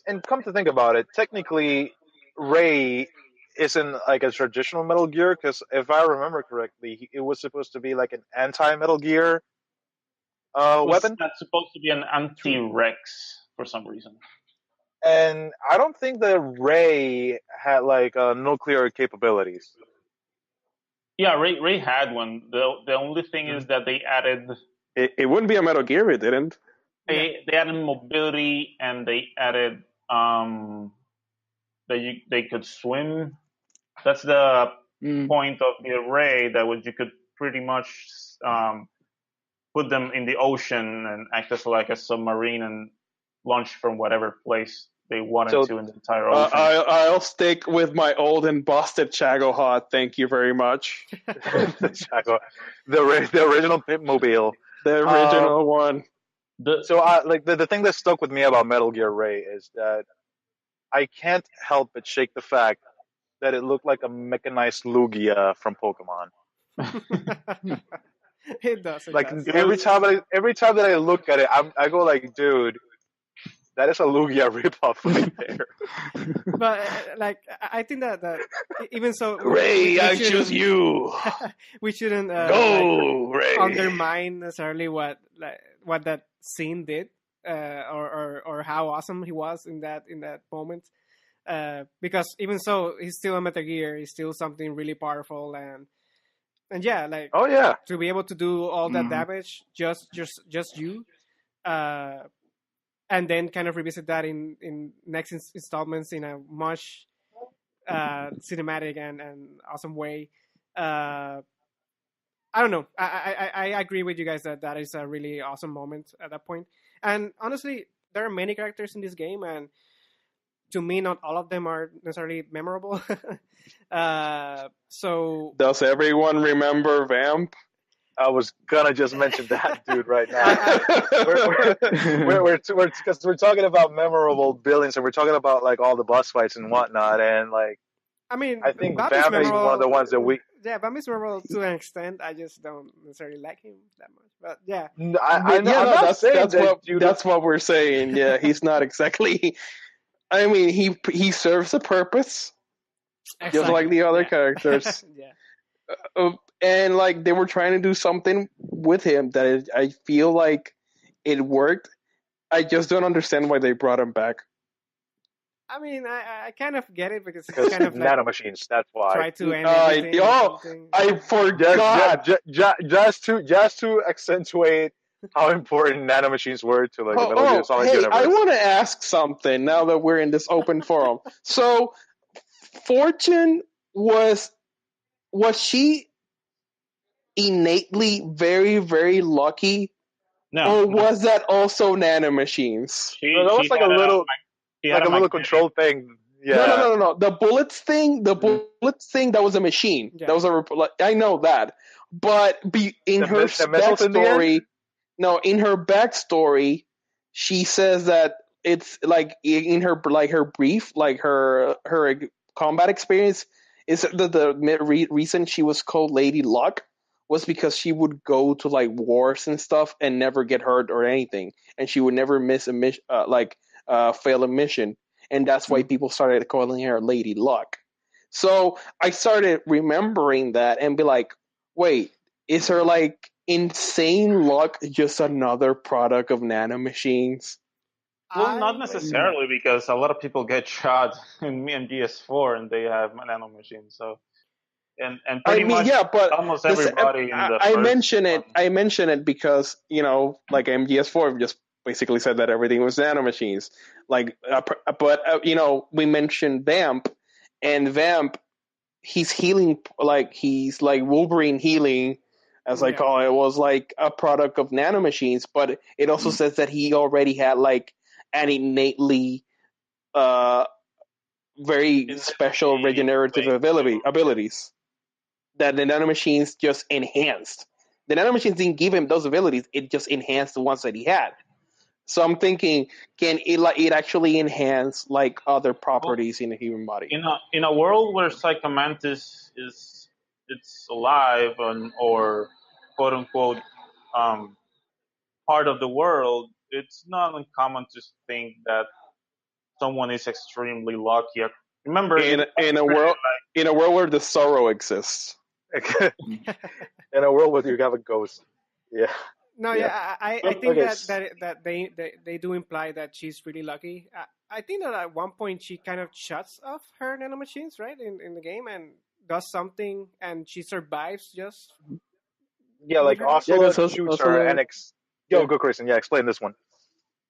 and come to think about it, technically, Ray isn't like a traditional Metal Gear because if I remember correctly, it was supposed to be like an anti-Metal Gear weapon. That's supposed to be an anti-Rex for some reason. And I don't think that Ray had like nuclear capabilities. Yeah, Ray had one. The only thing is that they added It wouldn't be a Metal Gear if it didn't. they added mobility and they added that they could swim. That's the point of the Ray, that you could pretty much put them in the ocean and act as like a submarine and launch from whatever place they wanted to in the entire ocean. I'll stick with my old and busted Chago Hot. Thank you very much. the original Pitmobile. The original one. The thing that stuck with me about Metal Gear Ray is that I can't help but shake the fact that it looked like a mechanized Lugia from Pokemon. It does. Every time that I look at it, I go like, dude, that is a Lugia ripoff right there. But I think that even so, Ray, I choose you. We shouldn't Go, Ray. undermine necessarily what that scene did, or how awesome he was in that moment. Because even so, he's still a Metal Gear. He's still something really powerful, and And yeah, like Oh yeah. to be able to do all that Mhm. damage, just you, and then kind of revisit that in next installments in a much cinematic and awesome way. I don't know. I agree with you guys that that is a really awesome moment at that point. And honestly, there are many characters in this game, and to me, not all of them are necessarily memorable. So Does everyone remember Vamp? I was gonna just mention that dude right now. Because we're talking about memorable buildings, and we're talking about like all the boss fights and whatnot, and like I mean, I think Bam is Vamp is one of memorable. the ones that we. Yeah, Bam is memorable to an extent. I just don't necessarily like him that much. But yeah, I'm not saying that's what we're saying. Yeah, he's not exactly. I mean, he serves a purpose, just like the other characters. Yeah. And like they were trying to do something with him that I feel like it worked. I just don't understand why they brought him back. I mean, I kind of get it because it's because kind of like nanomachines. That's why. try to end everything. Oh, I forgot. Just to accentuate how important nanomachines were to like the Metal Gear Solid hey, universe. I want to ask something now that we're in this open forum. So, Fortune was she innately very, very lucky, No, or was that also nanomachines? No, that was like a little, like a little control thing. Yeah. No. The bullets thing, that was a machine. Yeah. That was I know that, but in her backstory, in her backstory, she says that it's like in her brief, like her combat experience is that the reason she was called Lady Luck was because she would go to like wars and stuff and never get hurt or anything, and she would never miss a mission, fail a mission, and that's why people started calling her Lady Luck. So I started remembering that and be like, wait, is her like insane luck just another product of nanomachines? Well, not necessarily, because a lot of people get shot in MGS4 and they have nanomachines. So, and pretty much but almost everybody in the I first mention it. one. I mention it because like MGS4 just basically said that everything was nanomachines. Like, but we mentioned Vamp, and Vamp, he's healing, like he's like Wolverine healing, as I call it, was like a product of nanomachines. But it also says that he already had like an innately very special regenerative abilities that the nanomachines just enhanced. The nanomachines didn't give him those abilities; it just enhanced the ones that he had. So I'm thinking, can it actually enhance like other properties in a human body? In a world where Psychomantis it's alive or quote unquote part of the world, it's not uncommon to think that someone is extremely lucky. Remember, in a world where the sorrow exists. In a world where you have a ghost. Yeah. No, yeah, I think that they do imply that she's really lucky. I think that at one point she kind of shuts off her nanomachines, right, in the game, and does something, and she survives just. Yeah, like Ocelot shoots her and go Christian. Yeah, explain this one.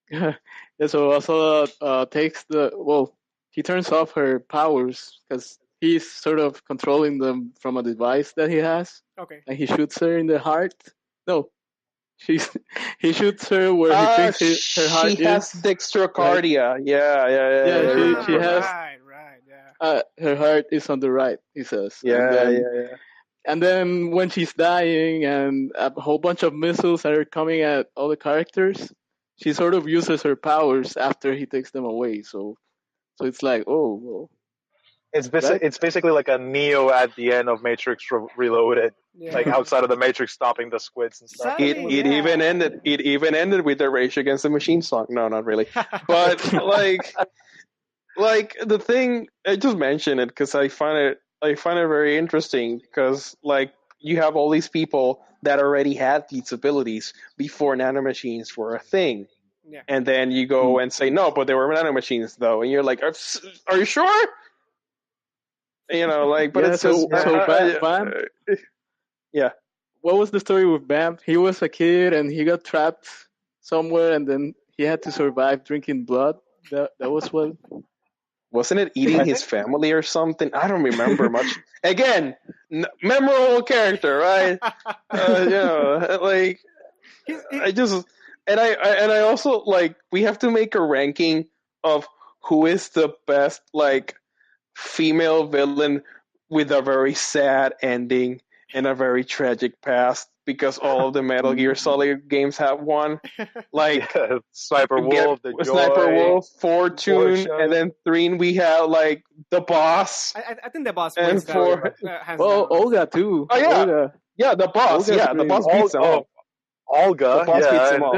Yeah, so Ocelot takes he turns off her powers because he's sort of controlling them from a device that he has. Okay. And he shoots her in the heart. No. He shoots her where he thinks her heart is. She has dextrocardia. Right? Yeah. She has. Right. Yeah. Her heart is on the right, he says. Yeah. And then when she's dying and a whole bunch of missiles are coming at all the characters, she sort of uses her powers after he takes them away. So it's like, oh, well. It's basically like a Neo at the end of Matrix Reloaded, like outside of the Matrix, stopping the squids and stuff. It even ended with the Rage Against the Machine song. No, not really. But like the thing, I just mentioned it because I find it very interesting because like you have all these people that already had these abilities before nanomachines were a thing. Yeah. And then you go and say no, but they were nanomachines though, and you're like, are you sure? But it's so just Bam Yeah. What was the story with Bam? He was a kid and he got trapped somewhere, and then he had to survive drinking blood. That was what. Wasn't it eating I his think family or something? I don't remember much. Again, memorable character, right? Like He's, I just and I also like we have to make a ranking of who is the best like female villain with a very sad ending and a very tragic past because all of the Metal Gear Solid games have one. Like yeah, Sniper get Wolf, the Sniper Joy, Wolf, Fortune, and then 3 we have like the boss. I think the boss And wins that for hands Well, down. Olga too. oh yeah, Olga. yeah, the boss, Olga's yeah, the great. boss beats him up. The Olga, boss beats yeah, him up.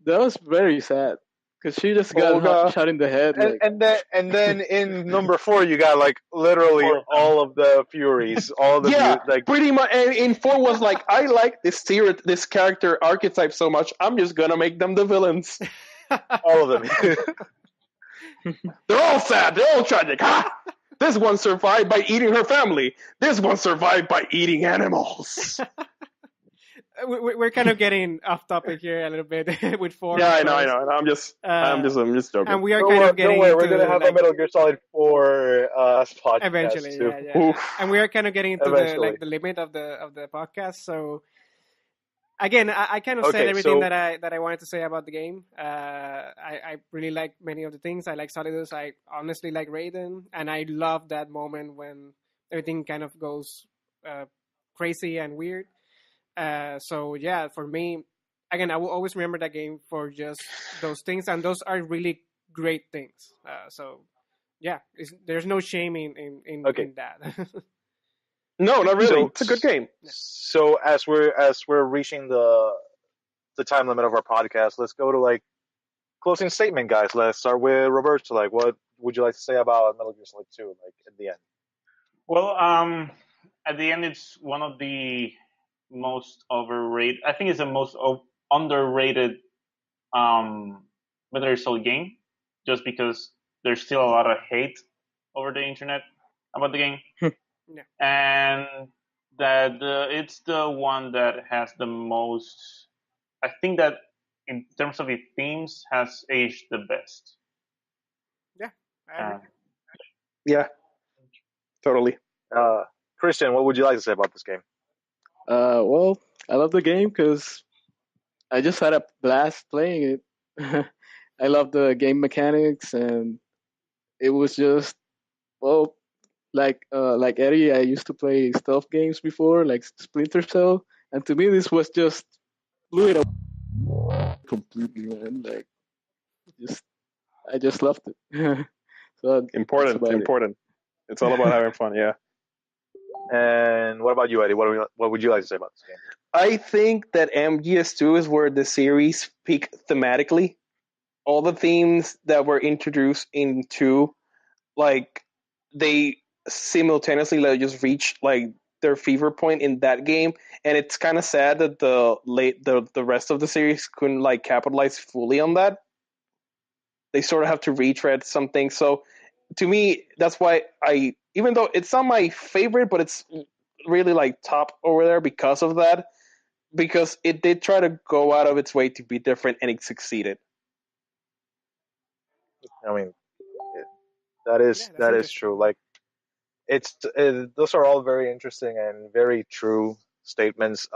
That was very sad because she just got Olga, shot in the head. and Like, and then in number 4 you got like literally all of the Furies, all the yeah, like pretty much. And in 4 was like, I like this character archetype so much, I'm just gonna make them the villains. all of them. They're all sad. They're all tragic. Ha! This one survived by eating her family. This one survived by eating animals. We're kind of getting off topic here a little bit with 4. Yeah, I know. I'm just joking. And we are Don't kind worry, of getting don't worry, into we're gonna have like, a Metal Gear Solid 4 podcast eventually, too. yeah. And we are kind of getting into the Eventually. like the limit of the podcast. So again, I kind of said Okay, everything so- that I wanted to say about the game. I really like many of the things. I like Solidus. I honestly like Raiden, and I love that moment when everything kind of goes crazy and weird. So yeah, for me, again, I will always remember that game for just those things, and those are really great things. So yeah, there's no shame in Okay. in that. No, not really. So- It's a good game. So as we're reaching the time limit of our podcast, let's go to like closing statement, guys. Let's start with Roberto. Like, what would you like to say about Metal Gear Solid 2? Like at the end. Well, at the end, it's one of the most overrated. I think it's the most underrated Metal Gear Solid game, just because there's still a lot of hate over the internet about the game, Yeah. and that it's the one that has the most. I think that in terms of its themes, has aged the best. I agree. Yeah, totally. Christian, what would you like to say about this game? well, I love the game because I just had a blast playing it. I love the game mechanics, and it was just well, like Eddie. I used to play stealth games before, like Splinter Cell, and to me, this was just blew it away completely, man. Like, I just loved it. So that's Important. about it. It's all about having fun. Yeah. And what about you, Eddie? What would you like to say about this game? I think that MGS2 is where the series peaked thematically. All the themes that were introduced in 2, like, they simultaneously like, just reached like their fever point in that game, and it's kind of sad that the rest of the series couldn't like capitalize fully on that. They sort of have to retread something. So to me, that's why even though it's not my favorite, but it's really like top over there because of that. Because it did try to go out of its way to be different, and it succeeded. I mean, that is interesting. true. Like, it's those are all very interesting and very true statements.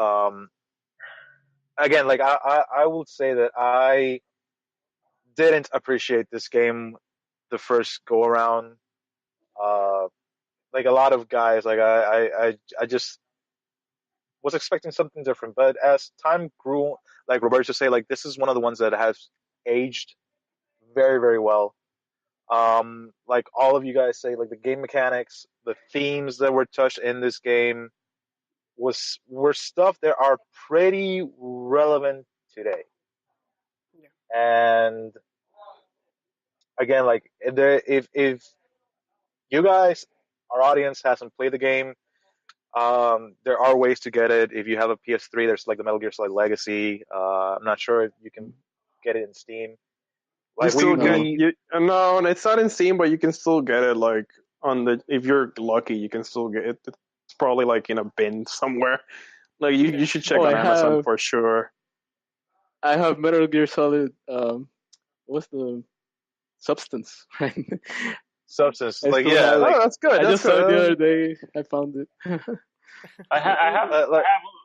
Again, like I will say that I didn't appreciate this game the first go around. Like a lot of guys, like I just was expecting something different. But as time grew, like Roberto say, like this is one of the ones that has aged very, very well. Like all of you guys say, like the game mechanics, the themes that were touched in this game were stuff that are pretty relevant today. Yeah. And again, like if you guys, our audience, hasn't played the game, there are ways to get it. If you have a PS3, there's like the Metal Gear Solid Legacy. I'm not sure if you can get it in Steam. Like You still we, get we no, it's not in Steam, but you can still get it like on the if you're lucky, you can still get it. It's probably like in a bin somewhere. Like you should check Oh, on I Amazon have- for sure. I have Metal Gear Solid. What's the substance? Substance. I Like, still yeah, have- no, that's good. I That's just saw it the good. other day. I found it. I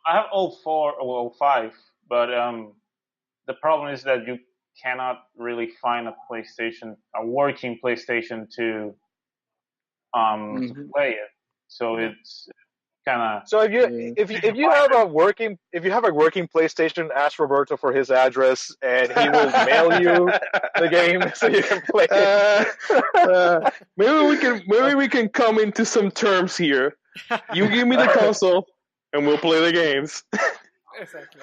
have all 4 or 5, but the problem is that you cannot really find a working PlayStation to Mhm. play it. So it's kind of So if you have a working PlayStation, ask Roberto for his address, and he will mail you the game so you can play it. Maybe we can come into some terms here. You give me the console, and we'll play the games. Exactly.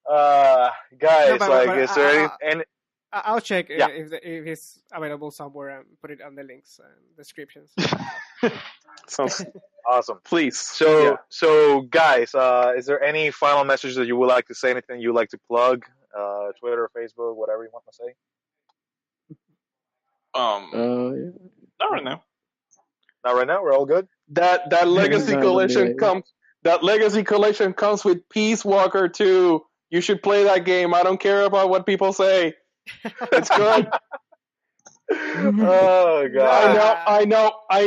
Guys, No, but is there any? I'll check Yeah. if it's available somewhere and put it on the links and descriptions. Sounds Awesome. please. So guys, is there any final message that you would like to say? Anything you would like to plug? Twitter, Facebook, whatever you want to say. Yeah. not right now. Not right now. We're all good. That legacy No, collection no. comes. That legacy collection comes with Peace Walker 2. You should play that game. I don't care about what people say. It's good. Oh god. I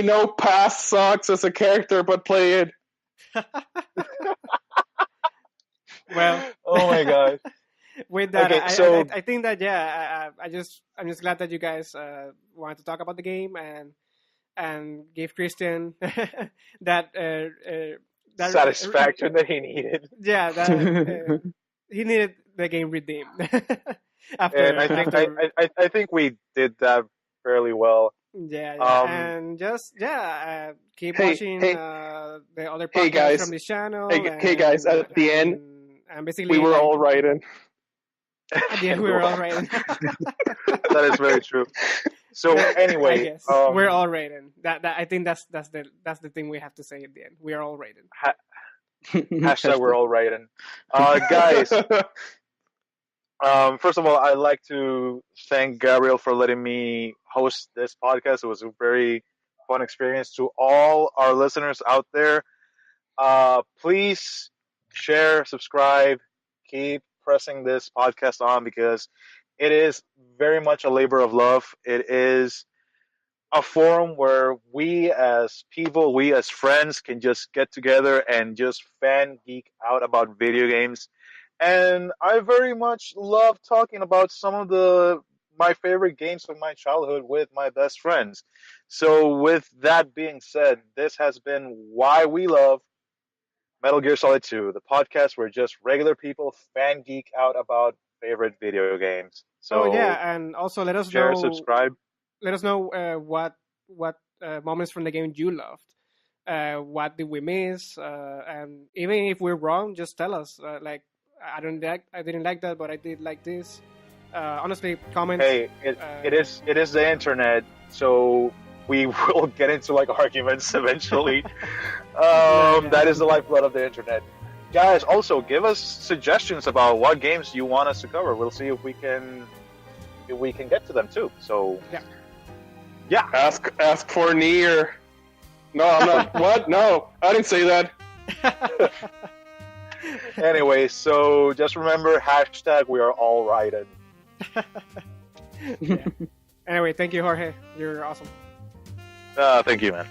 know. Past sucks as a character, but play it. Well, Oh my god. with that, Okay, so- I think that I'm just glad that you guys wanted to talk about the game and give Christian that that Satisfaction that he needed. Yeah, that he needed the game redeemed. After, And I think we did that fairly well. yeah, Um, and just keep Hey, watching hey. the other Hey, podcasts guys. from this channel. Hey, guys, at the end, and basically We were all right in. At the end, we were all right. That is very true. So I anyway, guess we're all rated. That I think that's the thing we have to say at the end. We are all rated. hashtag we're all right in. Guys, first of all, I'd like to thank Gabriel for letting me host this podcast. It was a very fun experience. To all our listeners out there, please share, subscribe, keep pressing this podcast on because it is very much a labor of love. It is a forum where we as people, we as friends can just get together and just fan geek out about video games. And I very much love talking about some of my favorite games of my childhood with my best friends. So with that being said, this has been why we love Metal Gear Solid 2, the podcast where just regular people fan geek out about favorite video games. So and also let us share, know. subscribe. Let us know what moments from the game you loved. What did we miss? And even if we're wrong, just tell us. Like I didn't like that, but I did like this. Honestly, comment. Hey, it is the internet, so we will get into like arguments eventually. That is the lifeblood of the internet. Guys, also give us suggestions about what games you want us to cover. We'll see if we can get to them too. So yeah. Ask for Nier. No, I'm not. What? No, I didn't say that. Anyway, so just remember hashtag we are all riding. Anyway, thank you, Jorge. You're awesome. Thank you, man.